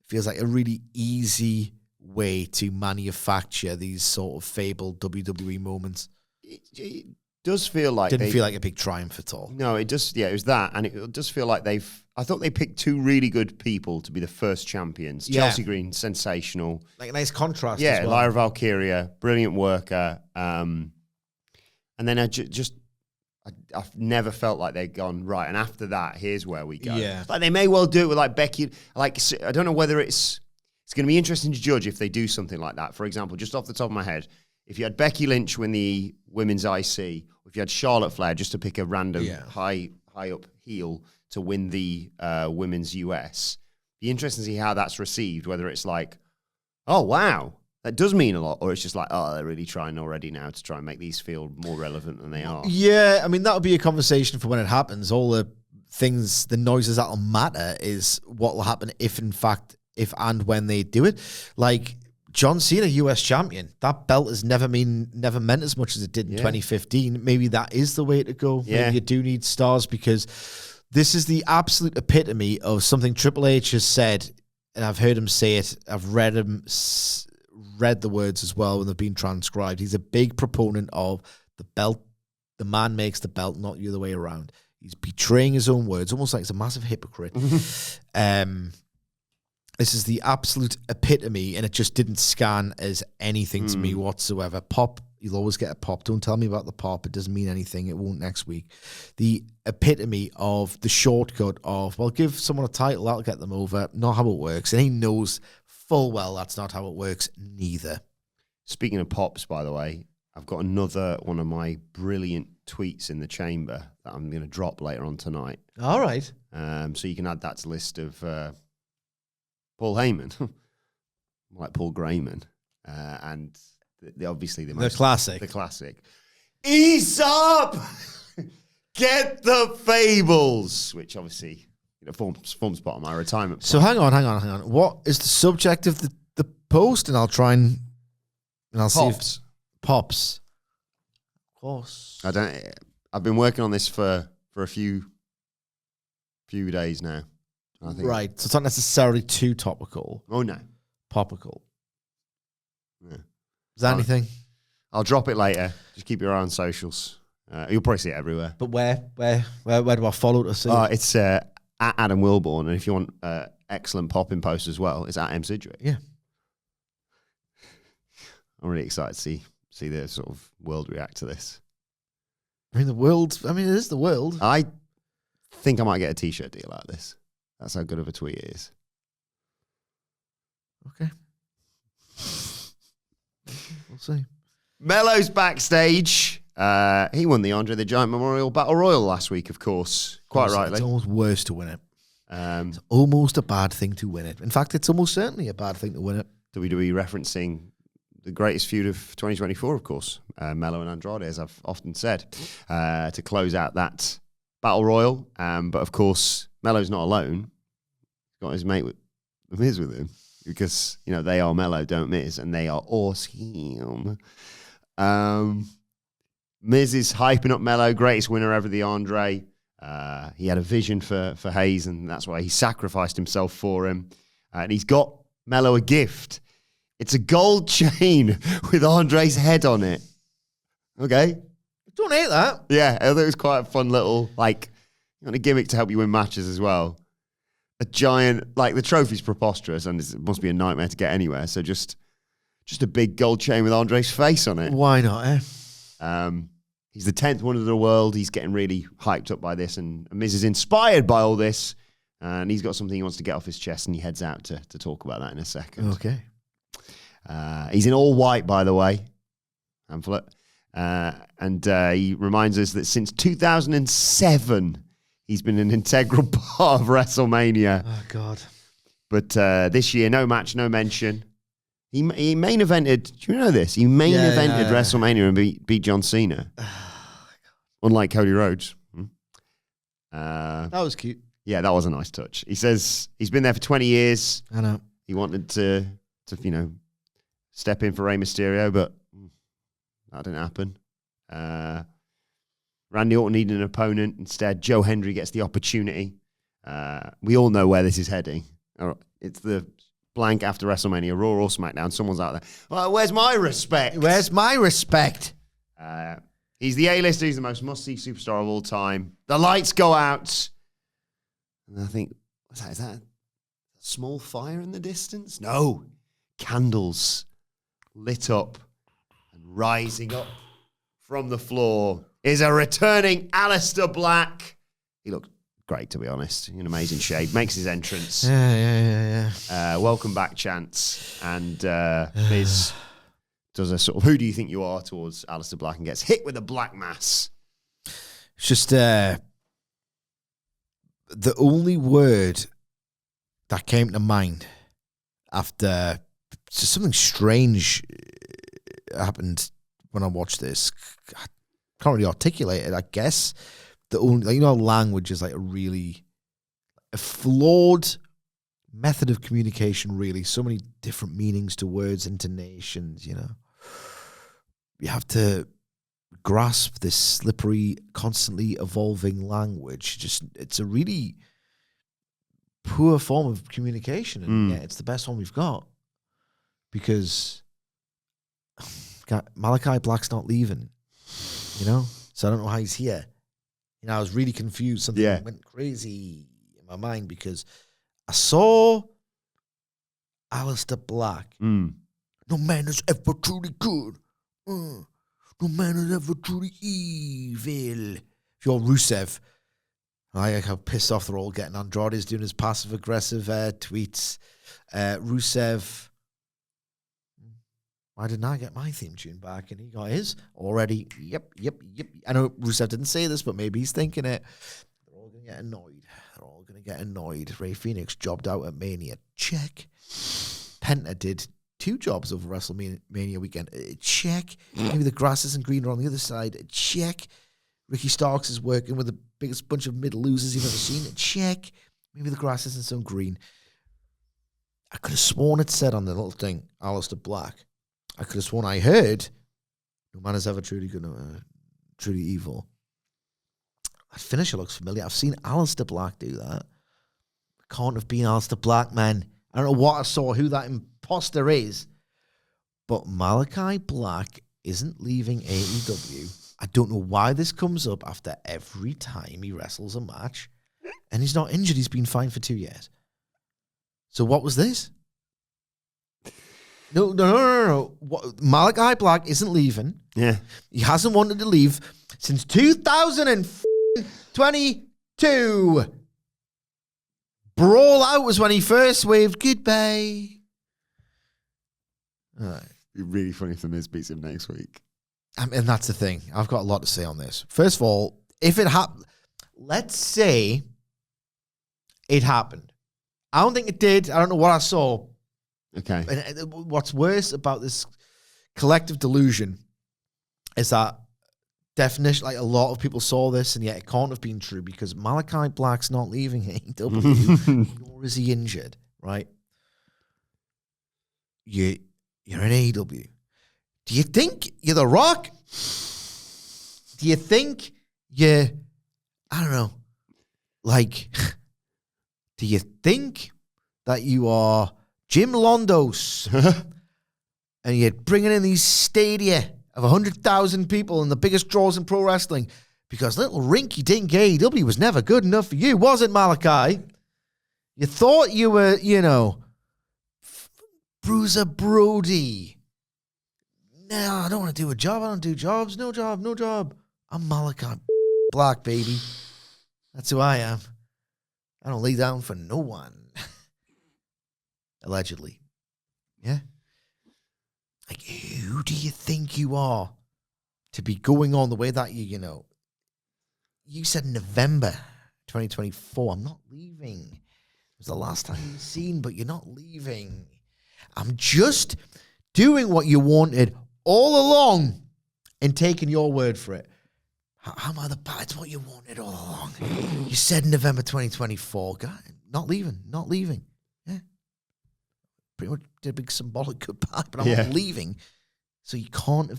feels like a really easy way to manufacture these sort of fabled WWE moments. It does feel like didn't feel like a big triumph at all. No, it just it was that, and it does feel like I thought they picked 2 really good people to be the first champions. Yeah. Chelsea Green, sensational, like a nice contrast. Yeah, as well. Lyra Valkyria, brilliant worker. And then I've never felt like they'd gone, right, and after that, here's where we go. Yeah. Like, they may well do it with, like, Becky. Like, I don't know whether it's going to be interesting to judge if they do something like that. For example, just off the top of my head, if you had Becky Lynch win the women's IC, or if you had Charlotte Flair, just to pick a random high up heel to win the women's US, be interesting to see how that's received, whether it's like, oh, wow, that does mean a lot, or it's just like, oh, they're really trying already now to try and make these feel more relevant than they are. Yeah, I mean, that'll be a conversation for when it happens. All the things, the noises that'll matter is what will happen if and when they do it. Like, John Cena, US champion, that belt has never meant as much as it did in 2015. Maybe that is the way to go. Yeah. Maybe you do need stars, because this is the absolute epitome of something Triple H has said, and I've heard him say it. I've read the words as well when they've been transcribed. He's a big proponent of the belt. The man makes the belt, not the other way around. He's betraying his own words, almost like he's a massive hypocrite. This is the absolute epitome, and it just didn't scan as anything to me whatsoever. Pop, you'll always get a pop. Don't tell me about the pop. It doesn't mean anything. It won't next week. The epitome of the shortcut of, well, give someone a title, that'll get them over. Not how it works. And he knows full well that's not how it works neither. Speaking of pops, by the way, I've got another one of my brilliant tweets in the chamber that I'm going to drop later on tonight. All right. So you can add that to the list of Paul Heyman, like Paul Grayman, and obviously the classic. The classic. Ease up! Get the fables! Which obviously forms part of my retirement plan. So hang on. What is the subject of the post? And I'll try and I'll see if pops. Of course. I've been working on this for a few days now. I think. Right. So it's not necessarily too topical. Oh no. Popical. Yeah. Is that anything? I'll drop it later. Just keep your eye on socials. You'll probably see it everywhere. But where do I follow to see? It's at Adam Wilbourn, and if you want excellent popping posts as well, it's at M Sidgwick. Yeah. I'm really excited to see the sort of world react to this. I mean, it is the world. I think I might get a t-shirt deal out of this. That's how good of a tweet it is. Okay. We'll see. Melo's backstage. He won the Andre the Giant Memorial Battle Royal last week, of course. Quite rightly. It's almost worse to win it. It's almost a bad thing to win it. In fact, it's almost certainly a bad thing to win it. WWE referencing the greatest feud of 2024, of course. Melo and Andrade, as I've often said, to close out that Battle Royal. But, of course, Melo's not alone. He's got his mate The Miz with him. Because, they are Melo, don't Miz, and they are awesome. Miz is hyping up Melo, greatest winner ever, the Andre. He had a vision for Hayes, and that's why he sacrificed himself for him. And he's got Melo a gift. It's a gold chain with Andre's head on it. Okay? Don't hate that. Yeah, I thought it was quite a fun little, a gimmick to help you win matches as well. A giant, the trophy's preposterous, and it must be a nightmare to get anywhere. So just a big gold chain with Andre's face on it. Why not, eh? He's the 10th wonder of the world. He's getting really hyped up by this, and Miz is inspired by all this, and he's got something he wants to get off his chest, and he heads out to talk about that in a second. Okay. He's in all white, by the way, Hamlet, and he reminds us that since 2007, he's been an integral part of WrestleMania. Oh, God. But this year, no match, no mention. He main evented, do you know this? He main evented WrestleMania and beat John Cena. Unlike Cody Rhodes. That was cute. Yeah, that was a nice touch. He says he's been there for 20 years. I know. He wanted to step in for Rey Mysterio, but that didn't happen. Randy Orton needed an opponent. Instead, Joe Hendry gets the opportunity. We all know where this is heading. It's the blank after WrestleMania, Raw or SmackDown. Someone's out there. Well, where's my respect? Where's my respect? He's the A-lister. He's the most must-see superstar of all time. The lights go out. And I think, is that a small fire in the distance? No. Candles lit up and rising up from the floor is a returning Aleister Black. He looked great, to be honest. In amazing shape. Makes his entrance. Yeah. Welcome back, Chance. And Miz does a sort of, who do you think you are towards Aleister Black, and gets hit with a black mass. It's just the only word that came to mind after just something strange happened when I watched this. I can't really articulate it, I guess. The only, language is like a flawed method of communication, really. So many different meanings to words, intonations, You have to grasp this slippery, constantly evolving language. It's a really poor form of communication, and yeah, it's the best one we've got, because Malachi Black's not leaving, so I don't know how he's here. I was really confused. Something went crazy in my mind, because I saw Aleister Black. No man is ever truly good. No man is ever truly evil. If you're Rusev, I like how pissed off they're all getting. Andrade's doing his passive-aggressive tweets. Rusev, why didn't I get my theme tune back? And he got his already. Yep. I know Rusev didn't say this, but maybe he's thinking it. They're all going to get annoyed. Ray Phoenix jobbed out at Mania. Check. Penta did 2 jobs over WrestleMania weekend. Check. Maybe the grass isn't greener on the other side. Check. Ricky Starks is working with the biggest bunch of middle losers you've ever seen. Check. Maybe the grass isn't so green. I could have sworn it said on the little thing, Aleister Black. I could have sworn I heard, no man is ever truly good, truly evil. That finisher looks familiar. I've seen Aleister Black do that. It can't have been Aleister Black, man. I don't know what I saw, who that imposter is. But Malachi Black isn't leaving AEW. I don't know why this comes up after every time he wrestles a match. And he's not injured. He's been fine for 2 years. So what was this? No. Malachi Black isn't leaving. Yeah. He hasn't wanted to leave since 2022. Brawl Out was when he first waved goodbye. All right. It'd be really funny if the Miz beats him next week. And that's the thing. I've got a lot to say on this. First of all, if it happened, let's say it happened. I don't think it did. I don't know what I saw. Okay. And what's worse about this collective delusion is that definition, like a lot of people saw this, and yet it can't have been true, because Malachi Black's not leaving AEW, nor is he injured, right? You're in AEW. Do you think you're The Rock? Do you think you're, I don't know, like, do you think that you are Jim Londos and you're bringing in these stadia of 100,000 people and the biggest draws in pro wrestling because little rinky-dink AEW was never good enough for you, was it, Malachi? You thought you were, Bruiser Brody. No, I don't want to do a job. I don't do jobs. No job. I'm Malachi Black, baby. That's who I am. I don't lay down for no one. Allegedly. Yeah? Like, who do you think you are to be going on the way that you said November 2024, I'm not leaving. It was the last time you've seen, but you're not leaving. I'm just doing what you wanted all along and taking your word for it. How am I the bad? It's what you wanted all along. You said November 2024. God, not leaving. Yeah. Pretty much did a big symbolic goodbye, but I'm not leaving. So I can't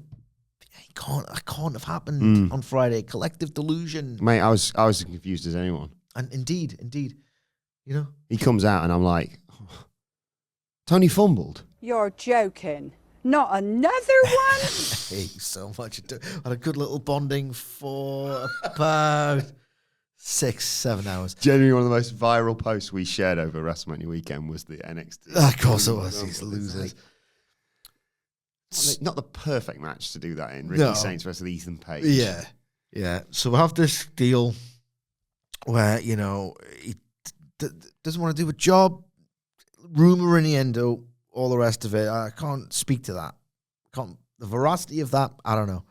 have happened on Friday. Collective delusion. Mate, I was as confused as anyone. And indeed. He comes out and I'm like, Tony fumbled. You're joking. Not another one? Hey, so much. Had a good little bonding for about 6-7 hours. Genuinely one of the most viral posts we shared over WrestleMania weekend was the NXT. Of course it was. These losers. Not the perfect match to do that in. Ricky Saints versus Ethan Page. Yeah. So we have this deal where, he doesn't want to do a job, rumor innuendo, all the rest of it. I can't speak to that. The veracity of that, I don't know.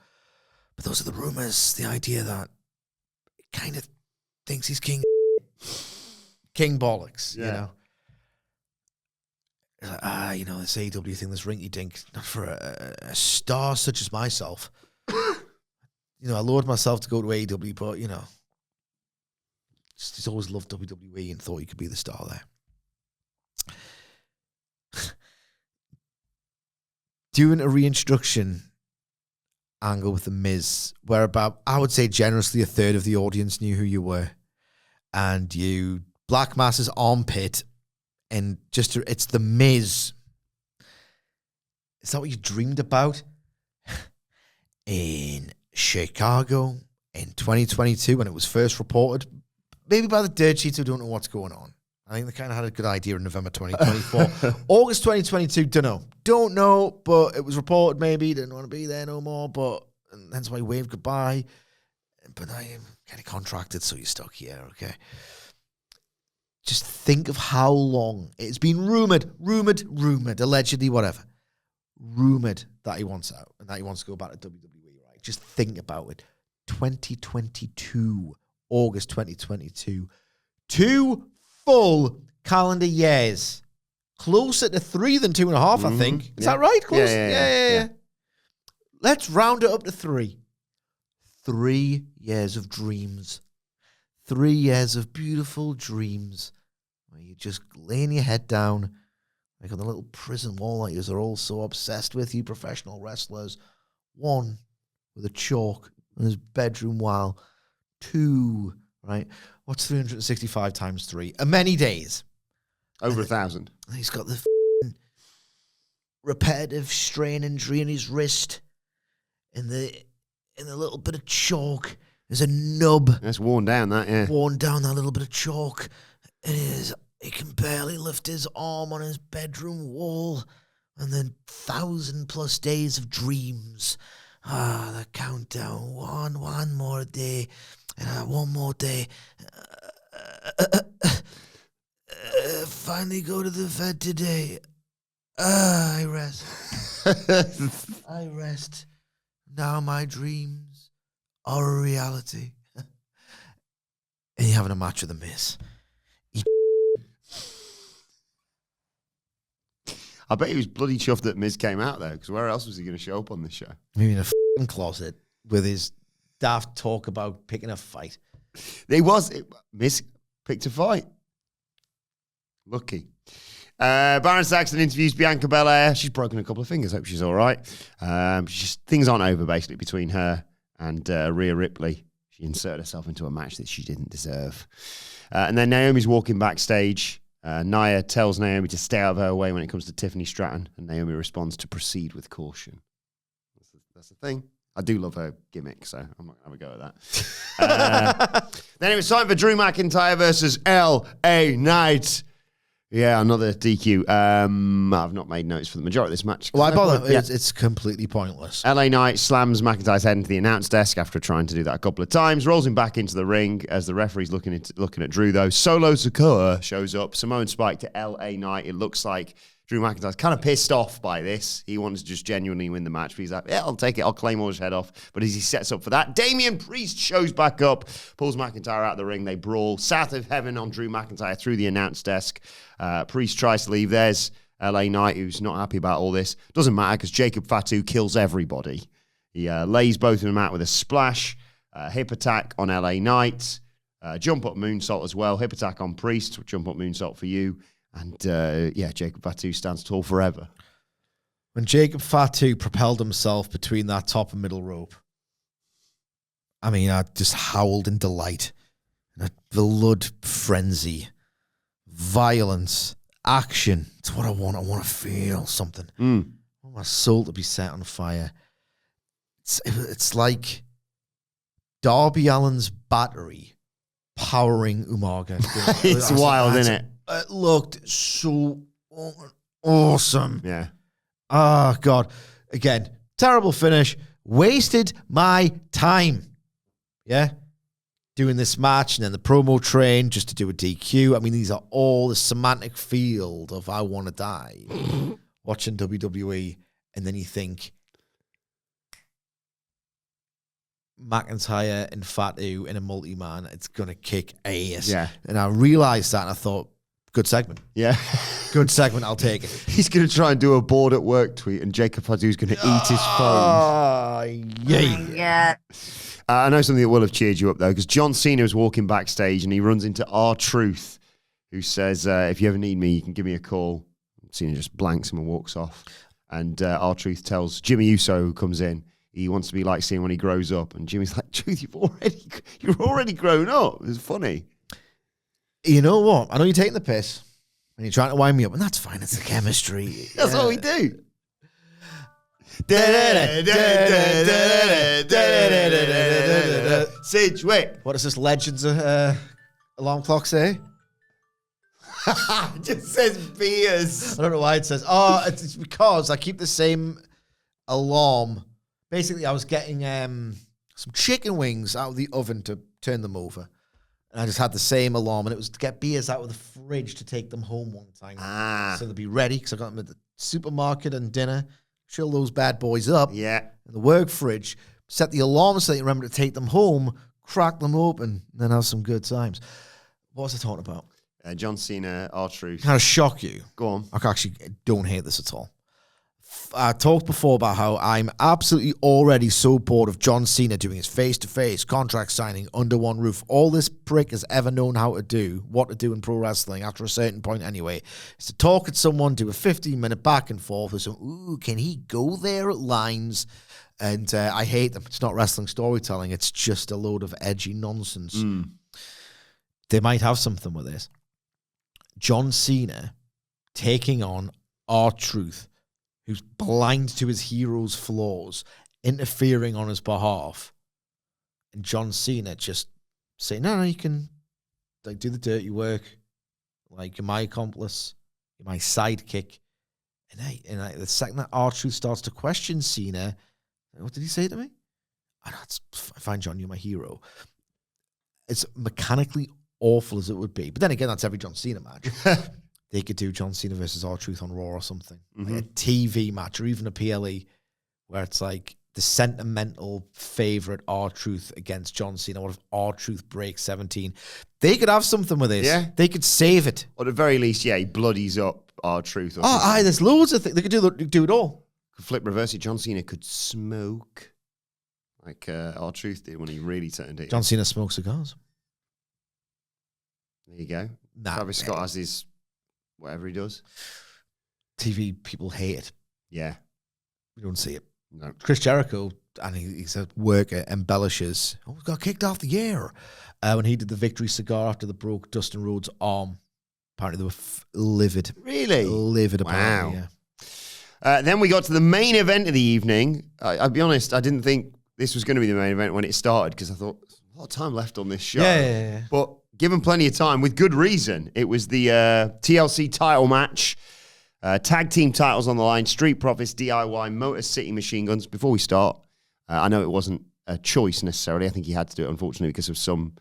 But those are the rumors, the idea that he kind of thinks he's king bollocks, It's like, this AEW thing, this rinky-dink, not for a star such as myself. I lured myself to go to AEW, but, he's always loved WWE and thought he could be the star there. Doing a reintroduction angle with The Miz, where about, I would say generously, a third of the audience knew who you were. And you Black Mass's armpit, and it's The Miz. Is that what you dreamed about? In Chicago in 2022, when it was first reported, maybe by the dirt sheets who don't know what's going on. I think they kind of had a good idea in November 2024. August 2022, don't know, but it was reported maybe, didn't want to be there no more, but and that's why he waved goodbye. But I am kind of contracted, so you're stuck here, okay? Just think of how long it's been rumored, allegedly, whatever. Rumored that he wants out and that he wants to go back to WWE, right? Just think about it. 2022, August 2022. 2 full calendar years. Closer to 3 than 2.5, I think. Is that right? Close? Yeah. Let's round it up to 3. 3 years of dreams. 3 years of beautiful dreams where you're just laying your head down like on the little prison wall that you're all so obsessed with, you professional wrestlers. 1 with a chalk on his bedroom wall. 2, right? What's 365 times 3? Many days. Over 1,000. He's got the repetitive strain injury in his wrist. In the little bit of chalk, there's a nub. That's worn down, that, yeah. Worn down that little bit of chalk. And he can barely lift his arm on his bedroom wall. And then 1,000+ days of dreams. The countdown. One more day. One more day. Finally go to the vet today. I rest. I rest. Now my dreams are a reality. And you're having a match with The Miz. I bet he was bloody chuffed that Miz came out there, because where else was he going to show up on this show? Maybe in a closet with his daft talk about picking a fight. Miz picked a fight. Lucky. Baron Saxton interviews Bianca Belair. She's broken a couple of fingers. Hope she's all right. Things aren't over, basically, between her and Rhea Ripley. She inserted herself into a match that she didn't deserve. And then Naomi's walking backstage. Nia tells Naomi to stay out of her way when it comes to Tiffany Stratton, and Naomi responds to proceed with caution. That's the thing. I do love her gimmick, so I'm not going to have a go at that. Then it was time for Drew McIntyre versus LA Knight. Yeah, another DQ. I've not made notes for the majority of this match. Why bother? It's completely pointless. LA Knight slams McIntyre's head into the announce desk after trying to do that a couple of times, rolls him back into the ring as the referee's looking at Drew, though. Solo Sikoa shows up. Samoan Spike to LA Knight. It looks like Drew McIntyre's kind of pissed off by this. He wants to just genuinely win the match. But he's like, yeah, I'll take it. I'll claim his head off. But as he sets up for that, Damian Priest shows back up, pulls McIntyre out of the ring. They brawl south of heaven on Drew McIntyre through the announce desk. Priest tries to leave. There's LA Knight, who's not happy about all this. Doesn't matter, because Jacob Fatu kills everybody. He lays both of them out with a splash. Hip attack on LA Knight. Jump up moonsault as well. Hip attack on Priest. Jump up moonsault for you. And, Jacob Fatu stands tall forever. When Jacob Fatu propelled himself between that top and middle rope, I just howled in delight. And a blood frenzy, violence, action. It's what I want. I want to feel something. I want my soul to be set on fire. It's like Darby Allin's battery powering Umaga. It's wild, isn't it? It looked so awesome. Yeah. Oh, God. Again, terrible finish. Wasted my time. Yeah? Doing this match and then the promo train just to do a DQ. I mean, these are all the semantic field of I want to die. Watching WWE, and then you think McIntyre and Fatu in a multi-man, it's going to kick ass. Yeah. And I realized that and I thought, good segment. Yeah. Good segment, I'll take it. He's going to try and do a bored at work tweet, and Jacob Fatu's going to eat his phone. Yeah. I know something that will have cheered you up, though, because John Cena was walking backstage, and he runs into R-Truth, who says, if you ever need me, you can give me a call. Cena just blanks him and walks off. And R-Truth tells Jimmy Uso, who comes in, he wants to be like Cena when he grows up. And Jimmy's like, Truth, you're already grown up. It's funny. You know what? I know you're taking the piss, and you're trying to wind me up, and that's fine. It's the chemistry. That's what we do. Sidgwick. What does this Legends alarm clock say? It just says beers. I don't know why it says. Oh, it's because I keep the same alarm. Basically, I was getting some chicken wings out of the oven to turn them over. And I just had the same alarm, and it was to get beers out of the fridge to take them home one time. So they'd be ready, because I got them at the supermarket and dinner. Chill those bad boys up. Yeah. In the work fridge. Set the alarm so that you remember to take them home, crack them open, and then have some good times. What was I talking about? John Cena, R-Truth. Kind of shock you. Go on. I actually don't hate this at all. I talked before about how I'm absolutely already so bored of John Cena doing his face-to-face contract signing under one roof. All this prick has ever known how to do, what to do in pro wrestling after a certain point anyway, is to talk at someone, do a 15-minute back and forth with some, ooh, can he go there at lines? And I hate them. It's not wrestling storytelling. It's just a load of edgy nonsense. They might have something with this. John Cena taking on R-Truth, who's blind to his hero's flaws, interfering on his behalf. And John Cena just saying, no, you can like do the dirty work. Like, you're my accomplice. You're my sidekick. And the second that R-Truth starts to question Cena, what did he say to me? I find John, you're my hero. It's mechanically awful as it would be. But then again, that's every John Cena match. They could do John Cena versus R-Truth on Raw or something. Like a TV match or even a PLE where it's like the sentimental favorite R-Truth against John Cena. What if R-Truth breaks 17? They could have something with this. Yeah. They could save it. Or at the very least, he bloodies up R-Truth. There's loads of things. They could do it all. Flip reverse it. John Cena could smoke like R-Truth did when he really turned it. John Cena smokes cigars. There you go. Nah, Travis Scott has his whatever he does. TV people hate it. Yeah. We don't see it. No. Chris Jericho, and he's a worker, embellishes. Oh, got kicked off the air when he did the victory cigar after the broke Dustin Rhodes' arm. Apparently they were livid. Really? Livid about it, yeah. Then we got to the main event of the evening. I'll be honest, I didn't think this was going to be the main event when it started because I thought, there's a lot of time left on this show. Yeah. But given plenty of time, with good reason, it was the TLC title match. Tag team titles on the line, Street Profits, DIY, Motor City Machine Guns. Before we start, I know it wasn't a choice necessarily. I think he had to do it, unfortunately, because of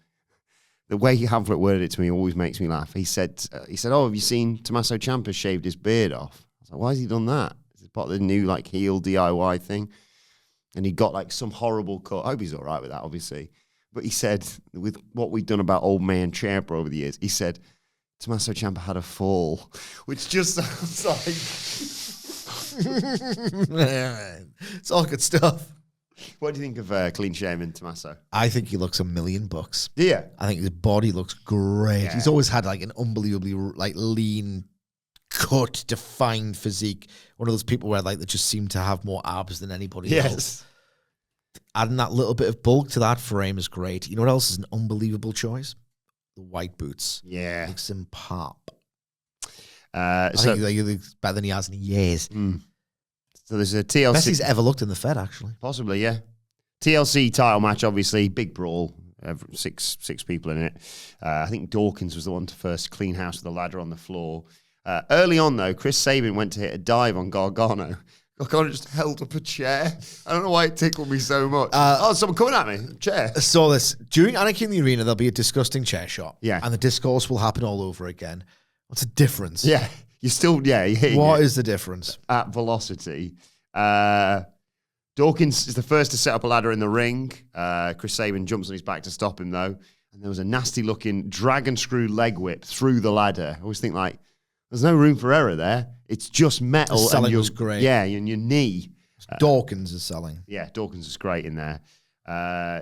the way Hamlet worded it to me always makes me laugh. He said, oh, have you seen Tommaso Ciampa shaved his beard off? I was like, why has he done that? Is it part of the new heel DIY thing? And he got some horrible cut. I hope he's all right with that, obviously. But he said, with what we've done about old man Ciampa over the years, he said, Tommaso Ciampa had a fall, which just sounds like... It's all good stuff. What do you think of clean shaven Tommaso? I think he looks $1 million. Yeah. I think his body looks great. Yeah. He's always had an unbelievably lean, cut, defined physique. One of those people where they just seem to have more abs than anybody else. Adding that little bit of bulk to that frame is great. You know what else is an unbelievable choice? The white boots. Yeah. Makes him pop. I think he looks better than he has in years. So there's a TLC. Best he's ever looked in the Fed, actually. Possibly, yeah. TLC title match, obviously. Big brawl. Six people in it. I think Dawkins was the one to first clean house with the ladder on the floor. Early on, though, Chris Sabin went to hit a dive on Gargano. Gargano just held up a chair. I don't know why it tickled me so much. Someone coming at me. Chair. I saw this. During Anarchy in the Arena, there'll be a disgusting chair shot. Yeah. And the discourse will happen all over again. What's the difference? Yeah. You're still, you're hitting What it is the difference? at velocity. Dawkins is the first to set up a ladder in the ring. Chris Sabin jumps on his back to stop him, though. And there was a nasty-looking dragon screw leg whip through the ladder. I always think, like, there's no room for error there. It's just metal. The selling and was great. Yeah, and your knee. Dawkins is selling. Yeah, Dawkins is great in there.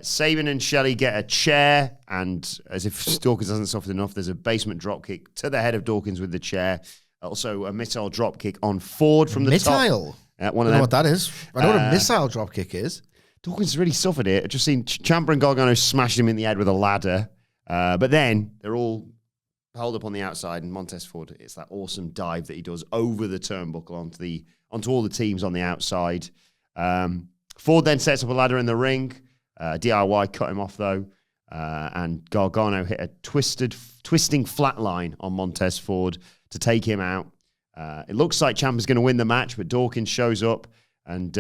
Sabin and Shelley get a chair, and as if Dawkins hasn't suffered enough, there's a basement dropkick to the head of Dawkins with the chair. Also, a missile dropkick on Ford from the Missile? top. One of them. I know what that is. I know what a missile dropkick is. Dawkins has really suffered it. I've just seen Ciampa and Gargano smash him in the head with a ladder. But then they're all held up on the outside, and Montez Ford, it's that awesome dive that he does over the turnbuckle onto all the teams on the outside. Ford then sets up a ladder in the ring. DIY cut him off, though. And Gargano hit a twisting flatline on Montez Ford to take him out. It looks like Ciampa's going to win the match, but Dawkins shows up and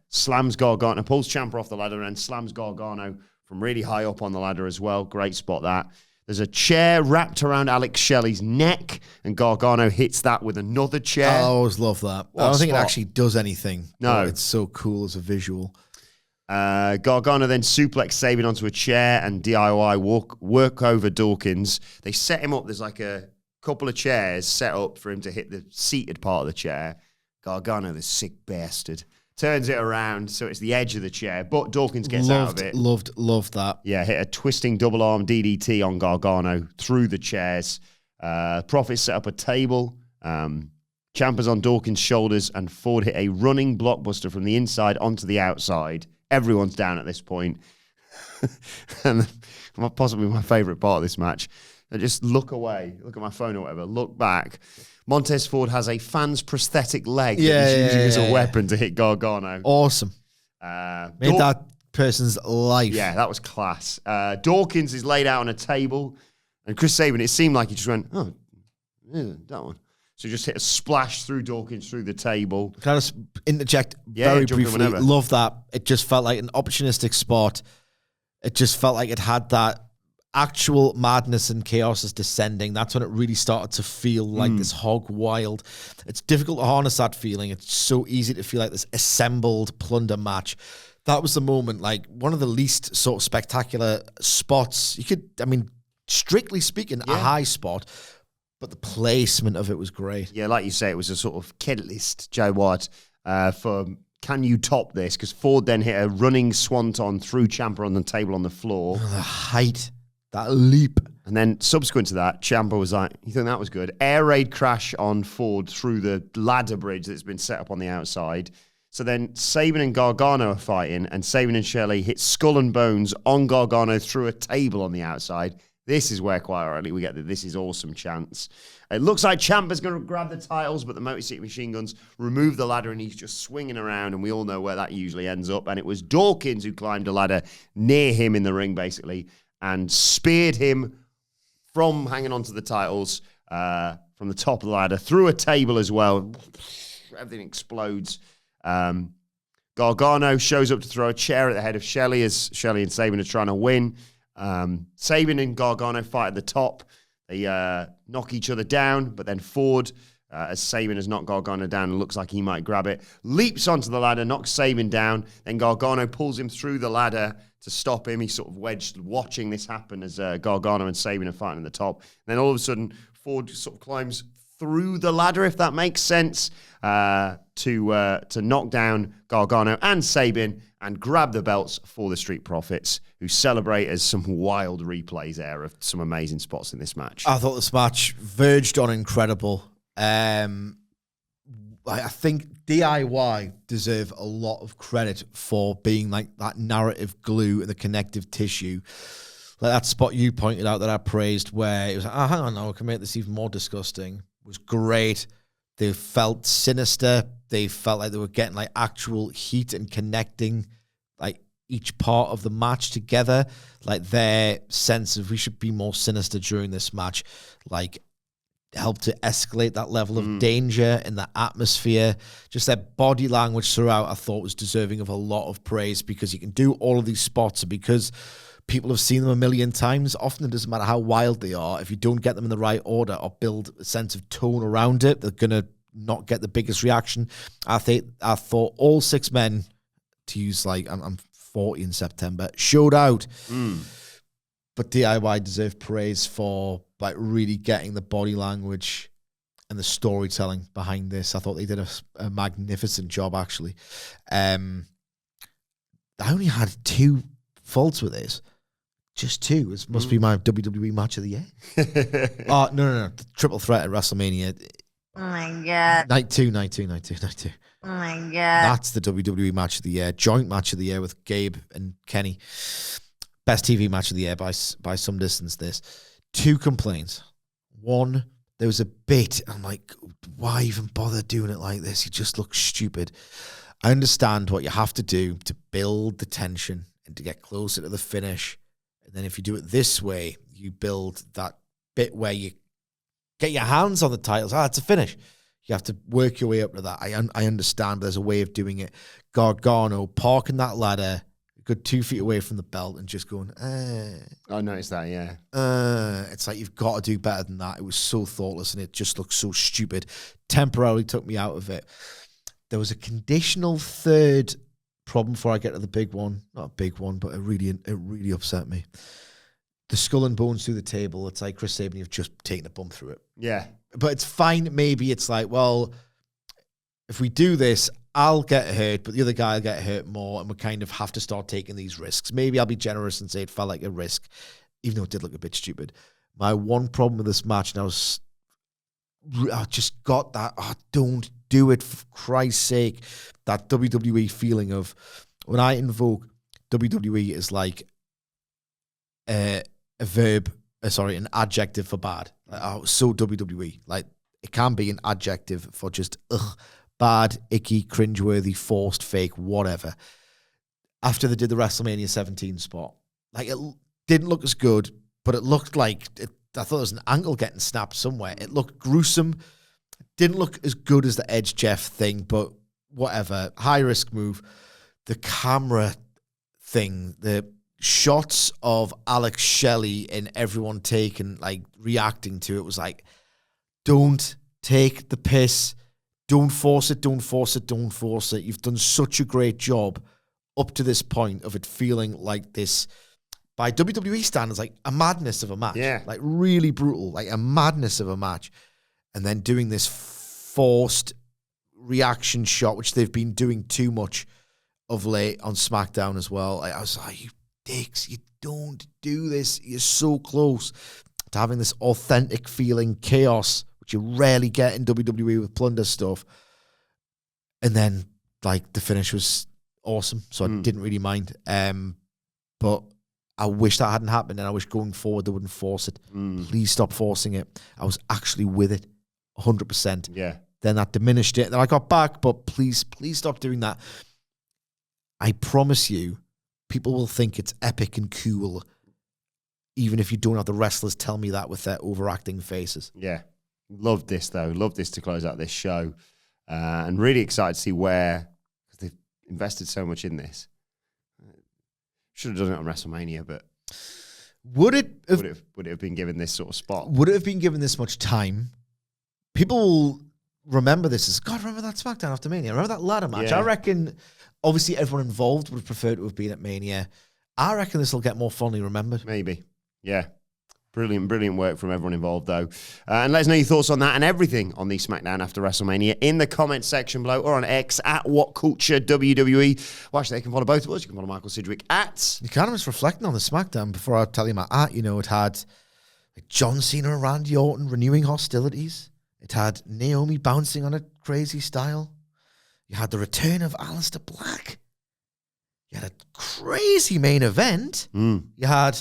slams Gargano, pulls Ciampa off the ladder and slams Gargano from really high up on the ladder as well. Great spot, that. There's a chair wrapped around Alex Shelley's neck, and Gargano hits that with another chair. I always love that. I don't think it actually does anything. No. It's so cool as a visual. Gargano then suplex Sabin onto a chair, and DIY work over Dawkins. They set him up. There's like a couple of chairs set up for him to hit the seated part of the chair. Gargano, the sick bastard, turns it around so it's the edge of the chair, but Dawkins gets out of it. Loved that. Yeah, hit a twisting double arm DDT on Gargano through the chairs. Profit set up a table. Ciampa's on Dawkins' shoulders, and Ford hit a running blockbuster from the inside onto the outside. Everyone's down at this point. And possibly my favourite part of this match. I just look away, look at my phone or whatever, look back. Montez Ford has a fan's prosthetic leg that he's using as a weapon to hit Gargano. Awesome. Made that person's life. Yeah, that was class. Dawkins is laid out on a table, and Chris Sabin, it seemed like he just went, oh, yeah, that one. So just hit a splash through Dawkins through the table. Can I just interject Yeah, very briefly? Love that. It just felt like an opportunistic spot. It just felt like it had that actual madness and chaos is descending. That's when it really started to feel like this hog wild. It's difficult to harness that feeling. It's so easy to feel like this assembled plunder match. That was the moment, like one of the least sort of spectacular spots. You could, I mean, strictly speaking, a high spot, but the placement of it was great. Yeah, like you say, it was a sort of catalyst, Joe Watt, for can you top this? Because Ford then hit a running swanton through Ciampa on the table on the floor. Oh, the height. That leap. And then subsequent to that, Ciampa was like, you think that was good? Air raid crash on Ford through the ladder bridge that's been set up on the outside. So then Sabin and Gargano are fighting, and Sabin and Shelley hit skull and bones on Gargano through a table on the outside. This is where quite rightly we get the "this is awesome" chants. It looks like Ciampa's going to grab the titles, but the Motor City Machine Guns remove the ladder, and he's just swinging around, and we all know where that usually ends up. And it was Dawkins who climbed a ladder near him in the ring, basically, and speared him from hanging onto the titles from the top of the ladder through a table as well. Everything explodes. Gargano shows up to throw a chair at the head of Shelley as Shelley and Sabin are trying to win. Sabin and Gargano fight at the top. They knock each other down, but then Ford, as Sabin has knocked Gargano down and looks like he might grab it, leaps onto the ladder, knocks Sabin down. Then Gargano pulls him through the ladder to stop him. He's sort of wedged watching this happen as Gargano and Sabin are fighting at the top. And then all of a sudden, Ford sort of climbs through the ladder, if that makes sense, to knock down Gargano and Sabin and grab the belts for the Street Profits, who celebrate as some wild replays there of some amazing spots in this match. I thought this match verged on incredible. I think DIY deserve a lot of credit for being like that narrative glue and the connective tissue. Like that spot you pointed out that I praised where it was like, oh, hang on, now I can make this even more disgusting, was great. They felt sinister. They felt like they were getting like actual heat and connecting like each part of the match together. Like their sense of we should be more sinister during this match, like helped to escalate that level of danger in the atmosphere. Just their body language throughout, I thought, was deserving of a lot of praise, because you can do all of these spots, and because people have seen them a million times, often it doesn't matter how wild they are. If you don't get them in the right order or build a sense of tone around it, they're going to not get the biggest reaction. I thought all 6 men, to use like, I'm 40 in September, showed out. But DIY deserve praise for like really getting the body language and the storytelling behind this. I thought they did a magnificent job, actually. I only had 2 faults with this. Just 2. This must be my WWE match of the year. No. The triple threat at WrestleMania. Oh my God. Night two. Oh my God. That's the WWE match of the year. Joint match of the year with Gabe and Kenny. Best TV match of the year by some distance, this. 2 complaints. 1, there was a bit, I'm like, why even bother doing it like this? You just look stupid. I understand what you have to do to build the tension and to get closer to the finish. And then if you do it this way, you build that bit where you get your hands on the titles. It's a finish. You have to work your way up to that. I understand there's a way of doing it. Gargano parking that ladder a good 2 feet away from the belt and just going, I noticed that, yeah. It's like, you've got to do better than that. It was so thoughtless, and it just looked so stupid. Temporarily took me out of it. There was a conditional 3rd problem before I get to the big one. Not a big one, but it really upset me. The skull and bones through the table. It's like, Chris Sabin, you've just taken a bump through it. Yeah. But it's fine. Maybe it's like, well, if we do this, I'll get hurt, but the other guy will get hurt more, and we kind of have to start taking these risks. Maybe I'll be generous and say it felt like a risk, even though it did look a bit stupid. My one problem with this match, and I just got that, don't do it, for Christ's sake. That WWE feeling of, when I invoke WWE is like an adjective for bad. So WWE. Like, it can be an adjective for just bad, icky, cringeworthy, forced, fake, whatever. After they did the WrestleMania 17 spot, like, it didn't look as good, but it looked like I thought there was an ankle getting snapped somewhere. It looked gruesome. Didn't look as good as the Edge Jeff thing, but whatever. High risk move. The camera thing, the shots of Alex Shelley and everyone reacting to it was like, don't take the piss. Don't force it. You've done such a great job up to this point of it feeling like this, by WWE standards, like a madness of a match. Yeah. Like, really brutal, like a madness of a match. And then doing this forced reaction shot, which they've been doing too much of late on SmackDown as well. I was like, you dicks, you don't do this. You're so close to having this authentic feeling chaos, which you rarely get in WWE with plunder stuff. And then, like, the finish was awesome, so I didn't really mind. But I wish that hadn't happened, and I wish going forward they wouldn't force it. Please stop forcing it. I was actually with it 100%. Yeah. Then that diminished it. Then I got back, but please stop doing that. I promise you, people will think it's epic and cool, even if you don't have the wrestlers tell me that with their overacting faces. Yeah. Loved this, though. Loved this to close out this show. And really excited to see where, because they've invested so much in this. Should have done it on WrestleMania, but would it have been given this sort of spot? Would it have been given this much time? People will remember this as, God, remember that SmackDown after Mania? Remember that ladder match? Yeah. I reckon, obviously, everyone involved would have preferred to have been at Mania. I reckon this will get more fondly remembered. Maybe. Yeah. Brilliant work from everyone involved, though. And let us know your thoughts on that and everything on the SmackDown after WrestleMania in the comments section below, or on X at WhatCulture WWE. Well, actually, they can follow both of us. You can follow Michael Sidgwick at... You kind of was reflecting on the SmackDown before I tell you my at. You know, it had like John Cena and Randy Orton renewing hostilities. It had Naomi bouncing on a crazy style. You had the return of Aleister Black. You had a crazy main event. You had...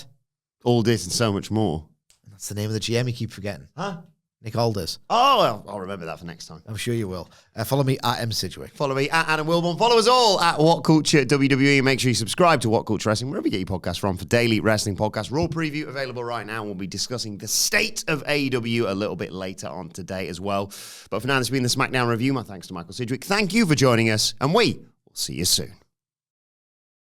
all this and so much more. That's the name of the GM you keep forgetting. Huh? Nick Alders. Oh, well, I'll remember that for next time. I'm sure you will. Follow me at M. Sidgwick. Follow me at Adam Wilbourn. Follow us all at What Culture WWE. Make sure you subscribe to What Culture Wrestling, wherever you get your podcast from, for daily wrestling podcasts. Raw preview available right now. We'll be discussing the state of AEW a little bit later on today as well. But for now, this has been the SmackDown review. My thanks to Michael Sidgwick. Thank you for joining us, and we will see you soon.